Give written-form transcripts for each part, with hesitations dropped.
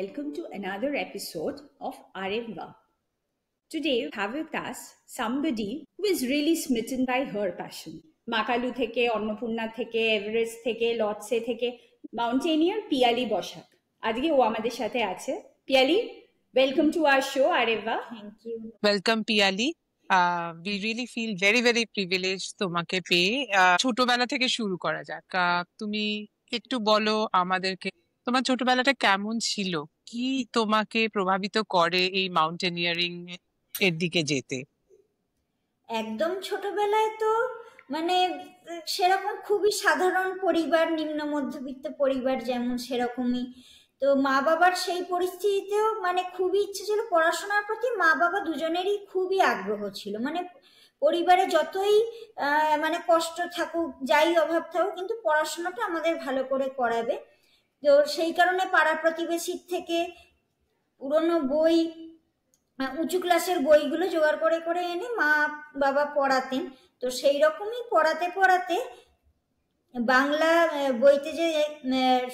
welcome to another episode of Areva. Today, we have with us somebody who is really smitten by her passion. Makalu থেকে অন্নপূর্ণা থেকে Everest থেকে লটসে থেকে mountaineer Piyali Basak আজকে ও আমাদের সাথে আছে। Piyali, welcome to our show Areva. Thank you. Welcome Piyali. We really feel very very privileged তোমাকে পেয়ে। ছোটবেলা থেকে শুরু করা যাক। তুমি একটু বলো আমাদেরকে তোমার ছোটবেলাটা কেমন ছিল, কি তোমাকে প্রভাবিত করে এই মাউন্টেনিয়ারিং এর দিকে যেতে? একদম ছোটবেলায় তো মানে সেরকম খুবই সাধারণ পরিবার, নিম্ন মধ্যবিত্ত পরিবার যেমন সেরকমই। তো মা বাবার সেই পরিস্থিতিতেও মানে খুবই ইচ্ছে ছিল পড়াশোনার প্রতি। মা বাবা দুজনেরই খুবই আগ্রহ ছিল, মানে পরিবারে যতই মানে কষ্ট থাকুক, যাই অভাব থাকুক, কিন্তু পড়াশোনাটা আমাদের ভালো করে করাবে। তো সেই কারণে পাড়া প্রতিবেশীর থেকে পুরনো বই, উঁচু ক্লাসের বইগুলো জোগাড় করে করে এনে মা বাবা পড়াতেন। তো সেই রকমই পড়াতে পড়াতে বাংলা বইতে যে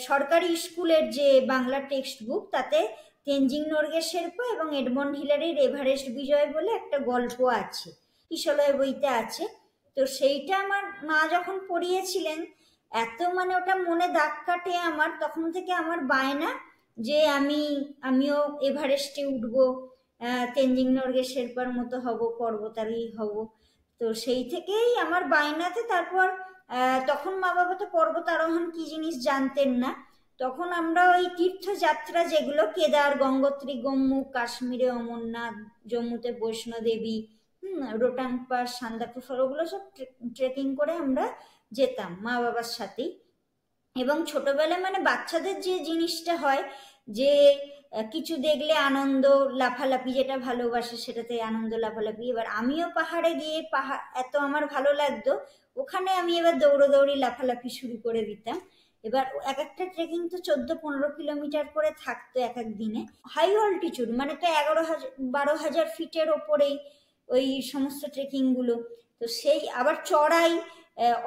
সরকারি স্কুলের যে বাংলা টেক্সট বুক, তাতে তেনজিং নোরগে শেরপা এবং এডমন্ড হিলারির এভারেস্ট বিজয় বলে একটা গল্প আছে, কিশলয় বইতে আছে। তো সেইটা আমার মা যখন পড়িয়েছিলেন, এত মানে ওটা মনে দাগ কাটে আমার। তখন থেকে আমার বায়না যে আমিও এভারেস্টে উঠবো, তেনজিং নোরগে শেরপার মতো হব, পর্বতারোহী হব। তো সেই থেকেই আমার বায়নাতে। তারপর তখন মা বাবা তো পর্বতারোহণ কি জিনিস জানতেন না। তখন আমরা ওই তীর্থযাত্রা যেগুলো, কেদার, গঙ্গোত্রী, গম্মু, কাশ্মীরে অমরনাথ, জম্মুতে বৈষ্ণোদেবী, রোটাং পাস, সান্দাকফু, ওগুলো সব ট্রেকিং করে আমরা যেতাম মা বাবার সাথেই। এবং ছোটবেলায় মানে বাচ্চাদের যে জিনিসটা হয় যে কিছু দেখলে আনন্দ, লাফালাফি, যেটা ভালোবাসে সেটাতে আনন্দ, লাফালাফি। এবার আমিও পাহাড়ে গিয়ে এত আমার ভালো লাগতো, ওখানে আমি এবার দৌড়োদৌড়ি লাফালাফি শুরু করে দিতাম। এবার এক একটা ট্রেকিং তো 14-15 কিলোমিটার করে থাকতো এক এক দিনে। হাই অল্টিটিউড মানে তো 11,000-12,000 ফিটের ওপরেই ওই সমস্ত ট্রেকিং গুলো। তো সেই আবার চড়াই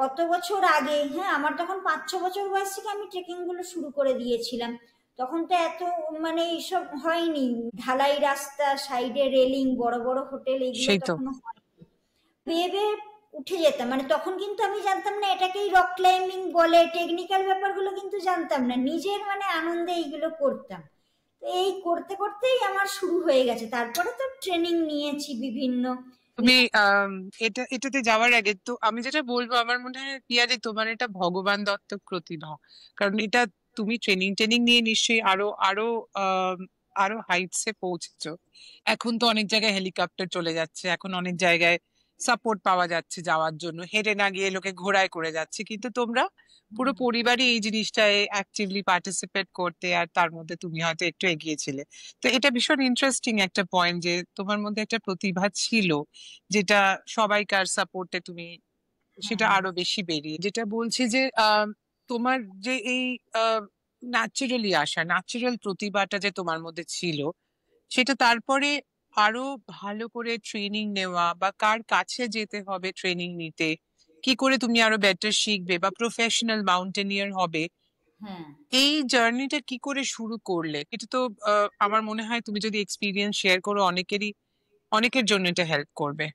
অত বছর আগে, হ্যাঁ আমার তখন 5-6 বছর বয়স থেকে আমি ট্রেকিং গুলো শুরু করে দিয়েছিলাম। তখন তো এত মানে এইসব হয়নি, ঢালাই রাস্তা, সাইডে রেলিং, বড় বড় হোটেল, এইগুলো তখনো হয়নি। বেয়ে বেয়ে উঠে যেতাম, মানে তখন কিন্তু আমি জানতাম না এটাকেই রক ক্লাইম্বিং বলে, টেকনিক্যাল ব্যাপারগুলো কিন্তু জানতাম না, নিজের মানে আনন্দে এইগুলো করতাম। তো এই করতে করতেই আমার শুরু হয়ে গেছে। তারপরে তো ট্রেনিং নিয়েছি বিভিন্ন। তুমি এটাতে যাওয়ার আগে তো আমি যেটা বলবো, আমার মনে হয় পিয়ালি তোমার এটা ভগবান দত্তক প্রতিভা। কারণ এটা তুমি ট্রেনিং নিয়ে নিশ্চয়ই আরো আরো আরো হাইটস এ পৌঁছেছো। এখন তো অনেক জায়গায় হেলিকপ্টার চলে যাচ্ছে, এখন অনেক জায়গায় সাপোর্ট পাওয়া যাচ্ছে যাওয়ার জন্য, হেঁটে না গিয়ে লোকে ঘোড়ায় করে যাচ্ছে। কিন্তু তোমরা পুরো পরিবারই এই জিনিসটায় অ্যাক্টিভলি পার্টিসিপেট করতে, আর তার মধ্যে তুমি হয়তো একটু এগিয়েছিলে। তো এটা ভীষণ ইন্টারেস্টিং একটা পয়েন্ট যে তোমার মধ্যে একটা প্রতিভা ছিল, যেটা সবাইকার সাপোর্টে তুমি সেটা আরো বেশি বেরিয়ে। যেটা বলছি যে তোমার যে এই ন্যাচারালি আসা, ন্যাচারাল প্রতিভাটা যে তোমার মধ্যে ছিল, সেটা তারপরে আরো ভালো করে ট্রেনিং নেওয়া বা কার কাছে যেতে হবে ট্রেনিং নিতে, কি করে তুমি আরো বেটার শিখবে বা প্রফেশনাল মাউন্টেনিয়ার হবে, এই জার্নিটা কি করে শুরু করলে? এটা তো আমার মনে হয় তুমি যদি এক্সপিরিয়েন্স শেয়ার করো, অনেকের জন্য এটা হেল্প করবে।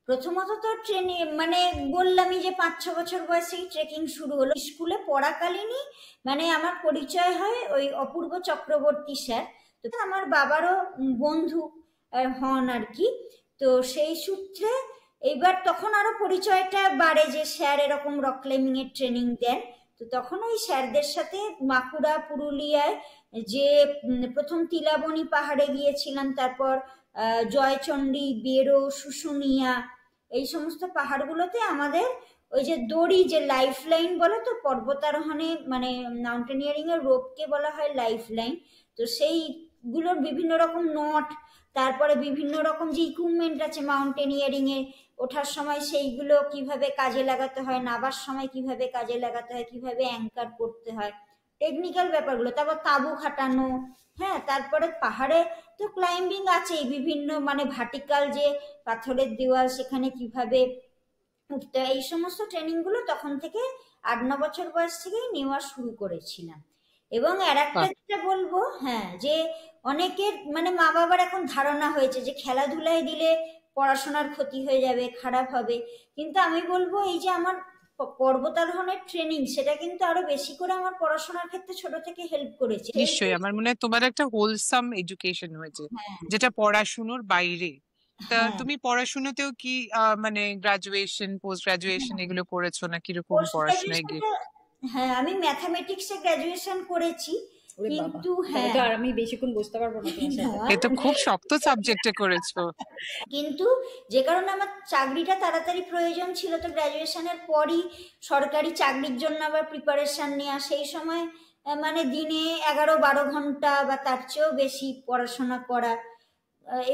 প্রথমত তো ট্রেনিং মানে বললামই যে 5-6 বছর বয়সেই ট্রেকিং শুরু হলো। স্কুলে পড়াকালীনই মানে আমার পরিচয় হয় ওই অপূর্ব চক্রবর্তী স্যার। তো আমার বাবারও বন্ধু হন আর কি। তো সেই সূত্রে এইবার তখন আরো পরিচয়টা বাড়ে যে স্যার এরকম রক ক্লাইম্বিং এর ট্রেনিং দেন। তো তখন ওই স্যারদের সাথে বাঁকুড়া, পুরুলিয়ায় যে প্রথম তিলাবনী পাহাড়ে গিয়েছিলাম, তারপর জয়চণ্ডী, বেরো, শুশুনিয়া, এই সমস্ত পাহাড়গুলোতে আমাদের ওই যে দড়ি, যে লাইফ লাইন বলে তো পর্বতারোহণে, মানে মাউন্টেনিয়ারিং এর রোপকে বলা হয় লাইফ লাইন। তো সেইগুলোর বিভিন্ন রকম নট, তারপরে বিভিন্ন রকম যে ইকুইপমেন্ট আছে মাউন্টেনিয়ারিং এ ওঠার সময়, সেইগুলো কিভাবে কাজে লাগাতে হয়, নাবার সময় কিভাবে কাজে লাগাতে হয়, কিভাবে অ্যাঙ্কার করতে হয়, টেকনিক্যাল ব্যাপারগুলো। তারপর তাঁবু খাটানো, হ্যাঁ। তারপরে পাহাড়ে তো ক্লাইম্বিং আছেই, বিভিন্ন মানে ভার্টিক্যাল যে পাথরের দেওয়াল, সেখানে কিভাবে উঠতে হয়, এই সমস্ত ট্রেনিংগুলো তখন থেকে 8-9 বছর বয়স থেকেই নেওয়া শুরু করেছিলাম। এবং আর একটা যেটা বলবো, হ্যাঁ, যে অনেকের মানে মা বাবার এখন ধারণা হয়েছে যে খেলাধুলায় দিলে পড়াশোনার ক্ষতি হয়ে যাবে, খারাপ হবে। কিন্তু আমি বলবো এই যে আমার পর্বতারোহণের ট্রেনিং, সেটা কিন্তু আরো বেশি করে আমার পড়াশোনার ক্ষেত্রে ছোট থেকে হেল্প করেছে। নিশ্চয়ই, আমার মনে হয় তোমার একটা হোলসাম এডুকেশন হয়েছে, যেটা পড়াশুনোর বাইরে। তা তুমি পড়াশোনাতেও কি মানে গ্রাজুয়েশন, পোস্ট গ্রাজুয়েশন এগুলো করেছো, না কিরকম পড়াশোনায় গিয়ে? হ্যাঁ, আমি ম্যাথামেটিক্সে গ্রাজুয়েশন করেছি, কিন্তু হ্যাঁ, আর আমি বেশিক্ষণ বুঝতে পারবো না তোমার সাথে। এ তো খুব শক্ত সাবজেক্টে করেছো। কিন্তু যে কারণে আমার চাকরিটা তাড়াতাড়ি প্রয়োজন ছিল, তো গ্রাজুয়েশনের পরই সরকারি চাকরির জন্য আবার প্রিপারেশন নেওয়া, সেই সময় মানে দিনে 11-12 ঘন্টা বা তার চেয়েও বেশি পড়াশোনা করা।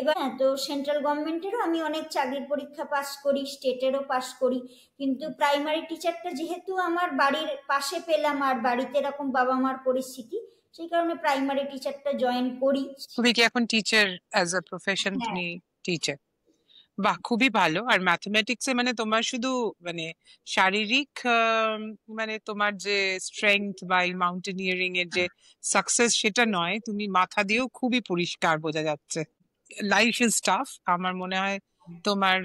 এবার তো সেন্ট্রাল গভর্নমেন্টেরও আমি অনেক চাকরির পরীক্ষা পাস করি, স্টেটেরও পাস করি, কিন্তু প্রাইমারি টিচারটা যেহেতু আমার বাড়ির পাশে পেলাম, আর বাড়িতে এরকম বাবা মার পরিস্থিতি, সেই কারণে প্রাইমারি টিচারটা জয়েন করি। তুমি কি এখন টিচার অ্যাজ আ প্রফেশন? তুমি টিচার, বাহ, খুবই ভালো। আর ম্যাথমেটিক্সে মানে তোমার শুধু মানে শারীরিক মানে তোমার যে স্ট্রেংথ বা এই মাউন্টেনিয়ারিং এর যে সাকসেস, সেটা নয়, তুমি মাথা দিয়েও খুবই পরিষ্কার বোঝা যাচ্ছে। লাইফ ইজ টাফ, আমার মনে হয় তোমার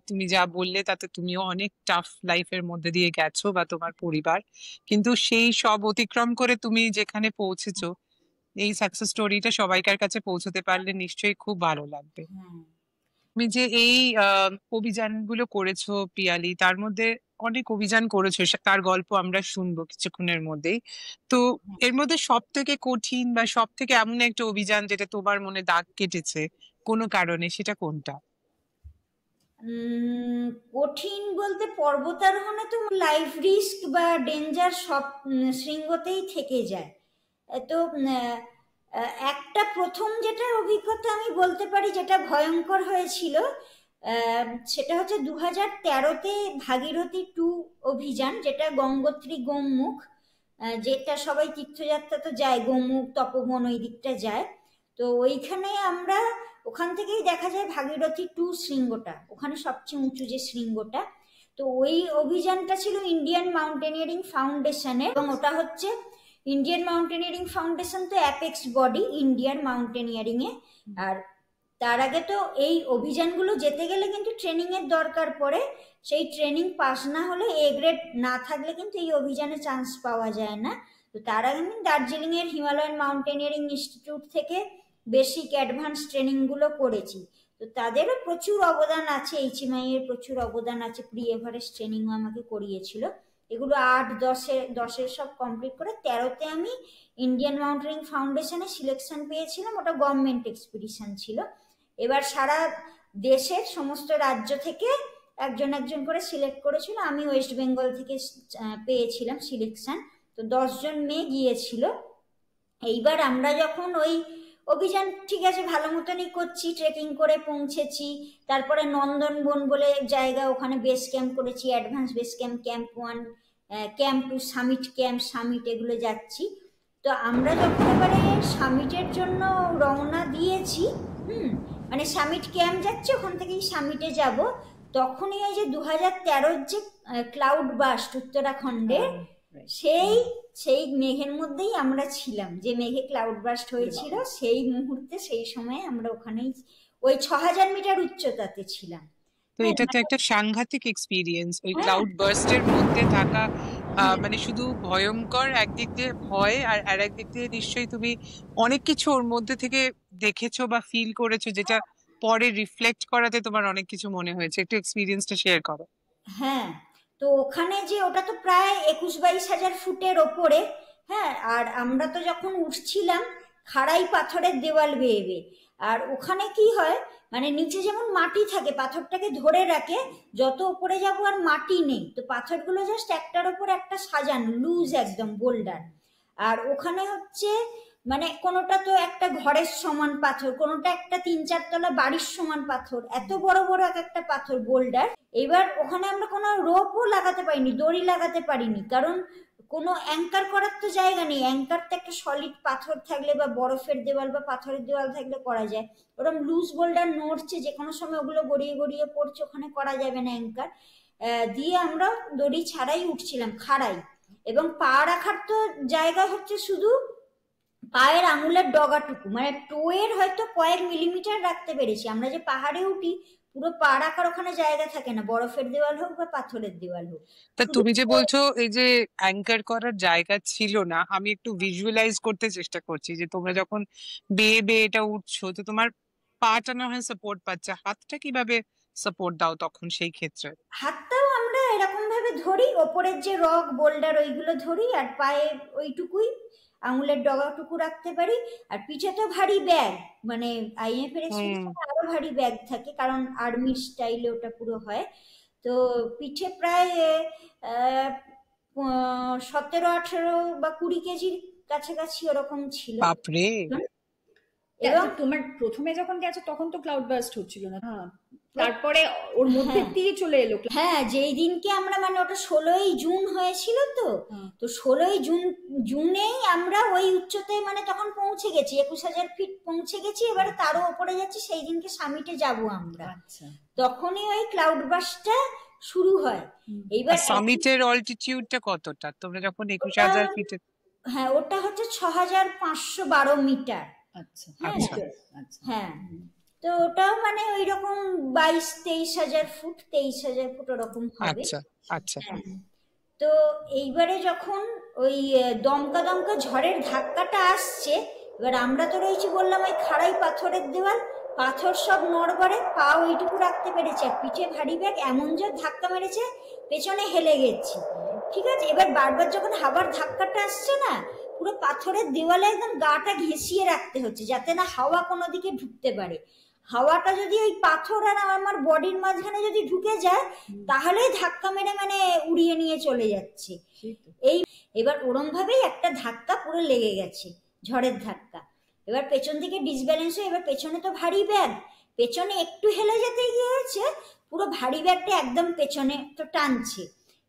তুমি যা বললে তাতে তুমিও অনেক টাফ লাইফের মধ্যে দিয়ে গেছো, বা তোমার পরিবার, কিন্তু সেই সব অতিক্রম করে তুমি যেখানে পৌঁছেছো, এই সাকসেস স্টোরিটা সবাইকার কাছে পৌঁছতে পারলে নিশ্চয়ই খুব ভালো লাগবে। তুমি যে এই অভিযানগুলো করেছো পিয়ালি, তার মধ্যে অনেক অভিযান করেছো, তার গল্প আমরা শুনবো কিছুক্ষণের মধ্যেই। তো এর মধ্যে সব থেকে কঠিন বা সব থেকে এমন একটা অভিযান যেটা তোমার মনে দাগ কেটেছে কোনো কারণে, সেটা কোনটা? কঠিন বলতে পর্বতারোহণে তো লাইফ রিস্ক বা ডেঞ্জার সব শৃঙ্গতেই থেকে যায়। তো একটা প্রথম যেটা অভিজ্ঞতা আমি বলতে পারি যেটা ভয়ঙ্কর হয়েছিল, সেটা হচ্ছে 2013-তে ভাগীরথী 2 অভিযান, যেটা গঙ্গোত্রী গোমুখ, যেটা সবাই তীর্থযাত্রা তো যায়, গোমুখ তপবন ওই দিকটা যায়। তো ওইখানে আমরা, ওখান থেকেই দেখা যায় ভাগীরথী 2 শৃঙ্গটা, ওখানে সবচেয়ে উঁচু যে শৃঙ্গটা। তো ওই অভিযানটা ছিল ইন্ডিয়ান মাউন্টেনিয়ারিং ফাউন্ডেশনের, এবং ওটা হচ্ছে ইন্ডিয়ান মাউন্টেনিয়ারিং ফাউন্ডেশন তো অ্যাপেক্স বডি ইন্ডিয়ান মাউন্টেনিয়ারিং এ। আর তার আগে তো এই অভিযানগুলো যেতে গেলে কিন্তু ট্রেনিং এর দরকার পড়ে, সেই ট্রেনিং পাস না হলে, এ গ্রেড না থাকলে কিন্তু এই অভিযানে চান্স পাওয়া যায় না। তো তার আগে আমি দার্জিলিং এর হিমালয়ান মাউন্টেনিয়ারিং ইনস্টিটিউট থেকে বেসিক অ্যাডভান্স ট্রেনিং গুলো করেছি। তো তাদেরও প্রচুর অবদান আছে, এইচএমআই এর প্রচুর অবদান আছে, প্রি এভারেস্ট ট্রেনিংও আমাকে করিয়েছিল। এগুলো 8-10-এর সব কমপ্লিট করে 13তে আমি ইন্ডিয়ান মাউন্টেনিং ফাউন্ডেশনে সিলেকশন পেয়েছিলাম, ওটা গভর্নমেন্ট এক্সপিডিশন ছিল। এবার সারা দেশের সমস্ত রাজ্য থেকে একজন একজন করে সিলেক্ট করেছিল, আমি ওয়েস্ট বেঙ্গল থেকে পেয়েছিলাম সিলেকশন। তো 10 জন মেয়ে গিয়েছিল। এইবার আমরা যখন ওই অভিযান ঠিক আছে ভালো মতনই করছি, ট্রেকিং করে পৌঁছেছি, তারপরে নন্দনবন বলে জায়গা, ওখানে বেস ক্যাম্প করেছি, advance base camp, camp 1, camp 2, summit এগুলো যাচ্ছি। তো আমরা যখন এবারে সামিটের জন্য রওনা দিয়েছি, মানে সামিট ক্যাম্প যাচ্ছে, ওখান থেকেই সামিটে যাব, তখনই ওই যে 2013-র যে ক্লাউড বাস্ট উত্তরাখণ্ডে, সেই মেঘের মধ্যেই আমরা ছিলাম, যে মেঘে ক্লাউড বাস্ট হয়েছিল সেই মুহূর্তে, সেই সময় আমরা ওখানেই ওই 6000 মিটার উচ্চতাতে ছিলাম। তো এটা তো একটা সাংঘাতিক এক্সপিরিয়েন্স, ওই ক্লাউড বার্স্টের মধ্যে থাকা। মানে শুধু ভয়ঙ্কর একদিক দিয়ে ভয়, আর একদিক দিয়ে নিশ্চয়ই তুমি অনেক কিছু ওর মধ্যে থেকে দেখেছো বা ফিল করেছো, যেটা পরে রিফ্লেক্ট করাতে তোমার অনেক কিছু মনে হয়েছে। একটু এক্সপিরিয়েন্সটা শেয়ার করো। হ্যাঁ, তো ওখানে যে ওটা তো প্রায় 21-22 হাজার ফুটের ওপরে, হ্যাঁ, আর আমরা তো যখন উঠছিলাম খাড়াই পাথরের দেওয়াল বেয়ে বেয়ে, আর ওখানে কি হয় মানে নিচে যেমন মাটি থাকে, পাথরটাকে ধরে রাখে, যত উপরে যাব আর মাটি নেই, তো পাথরগুলো জাস্ট একটার ওপর একটা সাজানো, লুজ একদম বোল্ডার। আর ওখানে হচ্ছে মানে কোনোটা তো একটা ঘরের সমান পাথর, কোনোটা একটা 3-4 তলা বাড়ির সমান পাথর, এত বড় বড় এক একটা পাথর বোল্ডার। এবার ওখানে আমরা কোনো রোপও লাগাতে পারিনি, দড়ি লাগাতে পারিনি, কারণ কোনো অ্যাঙ্কার করার তো জায়গা নেই। অ্যাঙ্কার তো একটা সলিড পাথর থাকলে বা বরফের দেওয়াল বা পাথরের দেওয়াল থাকলে করা যায়, ওরকম লুজ বোল্ডার নড়ছে, যে কোনো সময় ওগুলো গড়িয়ে গড়িয়ে পড়ছে, ওখানে করা যাবে না অ্যাঙ্কার দিয়ে। আমরা দড়ি ছাড়াই উঠছিলাম খাড়াই, এবং পা রাখার তো জায়গা হচ্ছে শুধু পায়ের আঙুলের ডগাটুকু, মানে টোয়ের হয়তো কয়েক মিলিমিটার রাখতে পেরেছি। আমরা যে পাহাড়ে উঠি পুরো পা রাখার ওখানে জায়গা থাকে না, বরফের দেওয়াল হোক বা পাথরের দেওয়াল হোক। তা তুমি যে বলছো এই যে অ্যাঙ্কার করার জায়গা ছিল না, আমি একটু ভিজুয়ালাইজ করতে চেষ্টা করছি যে তোমরা যখন বেয়ে বেয়ে এটা উঠছো তো তোমার পাটা না হয় সাপোর্ট পাচ্ছে, হাতটা কিভাবে সাপোর্ট দাও তখন সেই ক্ষেত্রে? হাতটাও আমরা এরকম ভাবে ধরি, ওপরের যে রক বোল্ডার ওইগুলো ধরি, আর পায়ে ওইটুকুই আঙুলের ডগাটুকু রাখতে পারি। আর পিঠে তো ভারী ব্যাগ, মানে আইএফ এর এক্সপিরিয়েন্স আরো ভারী ব্যাগ থাকে, কারণ আর্মির স্টাইলে ওটা পুরো হয়। তো পিঠে প্রায় 17-18 বা 20 কেজির কাছাকাছি ওরকম ছিল। বাপরে। এবং তোমার প্রথমে যখন গেছো তখন তো ক্লাউড বার্স্ট হচ্ছিল না, তারপরে ওর মধ্যে দিয়ে চলে এলো। হ্যাঁ, যেই দিনকে আমরা, মানে ওটা 16ই জুন হয়েছিল, তো 16ই জুনেই আমরা ওই উচ্চতায়, মানে তখন পৌঁছে গেছি, 21,000 ফিট পৌঁছে গেছি। এবারে তারও ওপরে যাচ্ছি, সেই দিনকে সামিটে যাব আমরা। তখনই ওই ক্লাউড বার্স্টটা শুরু হয়। এইবার সামিটের অল্টিটিউডটা কতটা তোমরা যখন 21,000 ফিটে? হ্যাঁ, ওটা হচ্ছে 6,512 মিটার। আচ্ছা। হ্যাঁ, তো ওটাও মানে ওই রকম 22-23,000 ফুট, 23,000 ফুট ওরকম হবে। আচ্ছা আচ্ছা। তো এইবারে যখন ওই দমকা দমকা ঝড়ের ধাক্কাটা আসছে, এবার আমরা তো রয়েছি বললাম ওই খাড়াই পাথরের দেওয়াল, পাথর সব নড়বড়ে, পা ওইটুকু রাখতে পেরেছে, আর পিঠে ভারী ব্যাগ, এমন যে ধাক্কা মেরেছে পেছনে হেলে গেছি। ঠিক আছে, এবার বারবার যখন হাওয়ার ধাক্কাটা আসছে না, পুরো পাথরের দেওয়ালে একদম গাটা ঘেঁষিয়ে রাখতে হচ্ছে যাতে না হাওয়া কোনো দিকে ঢুকতে পারে। হাওয়াটা যদি ওই পাথর আর আমার বডির মাঝখানে যদি ঢুকে যায়, তাহলেই ধাক্কা মেরে মানে উড়িয়ে নিয়ে চলে যাচ্ছে। এই এবার ওরম ভাবেই একটা ধাক্কা পুরো লেগে গেছে, ঝড়ের ধাক্কা। এবার পেছন দিকে ডিসব্যালেন্স হয়ে, এবার পেছনে তো ভারী ব্যাগ, পেছনে একটু হেলে যেতে গিয়ে হয়েছে পুরো ভারী ব্যাগটা একদম পেছনে তো টানছে।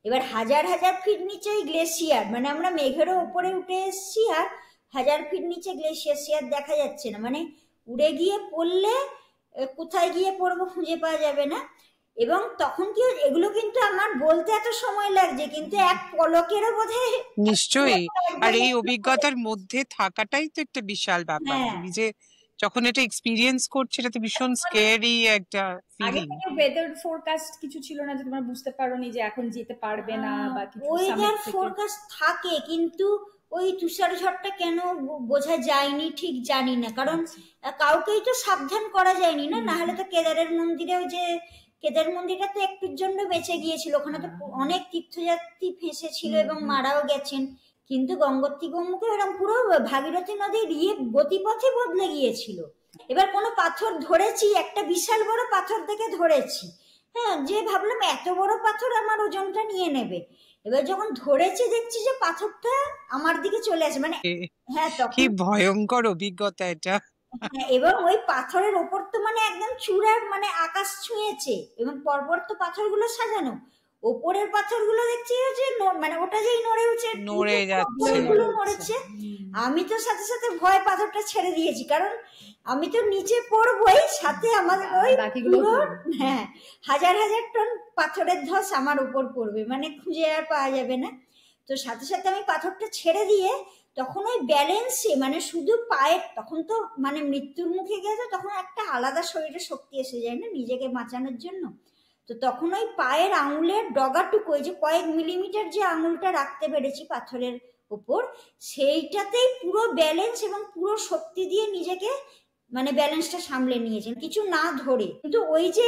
এবার 1,000 ফিট নিচে ওই গ্লেশিয়ার, মানে আমরা মেঘেরও ওপরে উঠে এসছি, আর 1,000 ফিট নিচে গ্লেশিয়ার দেখা যাচ্ছে না, মানে উড়ে গিয়ে পড়লে কোথায় গিয়ে পড়বো খুঁজে পাওয়া যাবে না। এবং তখন কি, এগুলো কিন্তু আমার বলতে এত সময় লাগছে, কিন্তু এক পলকেরও বোধহয়। নিশ্চয়ই। আর এই অভিজ্ঞতার মধ্যে থাকাটাই তো একটা বিশাল ব্যাপার। তুমি যে যখন এটা এক্সপিরিয়েন্স করছো, এটা তো ভীষণ স্কেরি একটা ফিলিং। ওয়েদার ফোরকাস্ট কিছু ছিল না যে তোমরা বুঝতে পারোনি যে এখন যেতে পারবে না বা কিছু? ওয়েদার ফোরকাস্ট থাকে, কিন্তু ওই তুষার ঝড়টা কেন বোঝা যায়নি ঠিক জানি না, কারণ কাউকেই তো সাবধান করা যায়নি না। না হলে তো কেদারের মন্দিরেও, যে কেদার মন্দিরটা তো একটুর জন্য বেঁচে গিয়েছিল, ওখানে তো অনেক তীর্থযাত্রী ফেঁসেছিল এবং মারাও গেছেন, কিন্তু গঙ্গোত্রী গোমুখে এরকম পুরো ভাগীরথী নদীর গতিপথে বদলে গিয়েছিল। এবার কোনো পাথর ধরেছি, একটা বিশাল বড় পাথর থেকে ধরেছি, হ্যাঁ, যে ভাবলাম এত বড় পাথর আমার ওজনটা নিয়ে নেবে। এবার যখন ধরেছি দেখছি যে পাথরটা আমার দিকে চলে আসে, মানে হ্যাঁ, কি ভয়ঙ্কর অভিজ্ঞতা এটা। এবং ওই পাথরের ওপর তো মানে একদম চূড়ার, মানে আকাশ ছুঁয়েছে, এবং পরপর তো পাথরগুলো সাজানো, ওপরের পাথরগুলো দেখছি যে মানে ওটা যেই নড়ে উঠছে, নড়ে যাচ্ছে, নড়েছে। আমি তো সাথে সাথে ভয় পাথরটা ছেড়ে দিয়েছি, কারণ আমি তো নিচে পড়বই, সাথে আমাদের ওই পুরো 1,000 টন পাথরের ধস আমার উপর পড়বে, মানে খুঁজে আর পাওয়া যাবে না। তো সাথে সাথে আমি পাথরটা ছেড়ে দিয়ে তখন ওই ব্যালেন্সে, মানে শুধু পায়ের, তখন তো মানে মৃত্যুর মুখে গেছে, তখন একটা আলাদা শরীরে শক্তি এসে যায় না নিজেকে বাঁচানোর জন্য। তো তখন ওই পায়ের আঙুলের ডগাটুকু, ওই যে কয়েক মিলিমিটার যে আঙুলটা রাখতে পেরেছি পাথরের উপর, সেইটাতেই পুরো ব্যালেন্স এবং পুরো শক্তি দিয়ে নিজেকে মানে ব্যালেন্সটা সামলে নিয়েছেন, কিছু না ধরে। কিন্তু ওই যে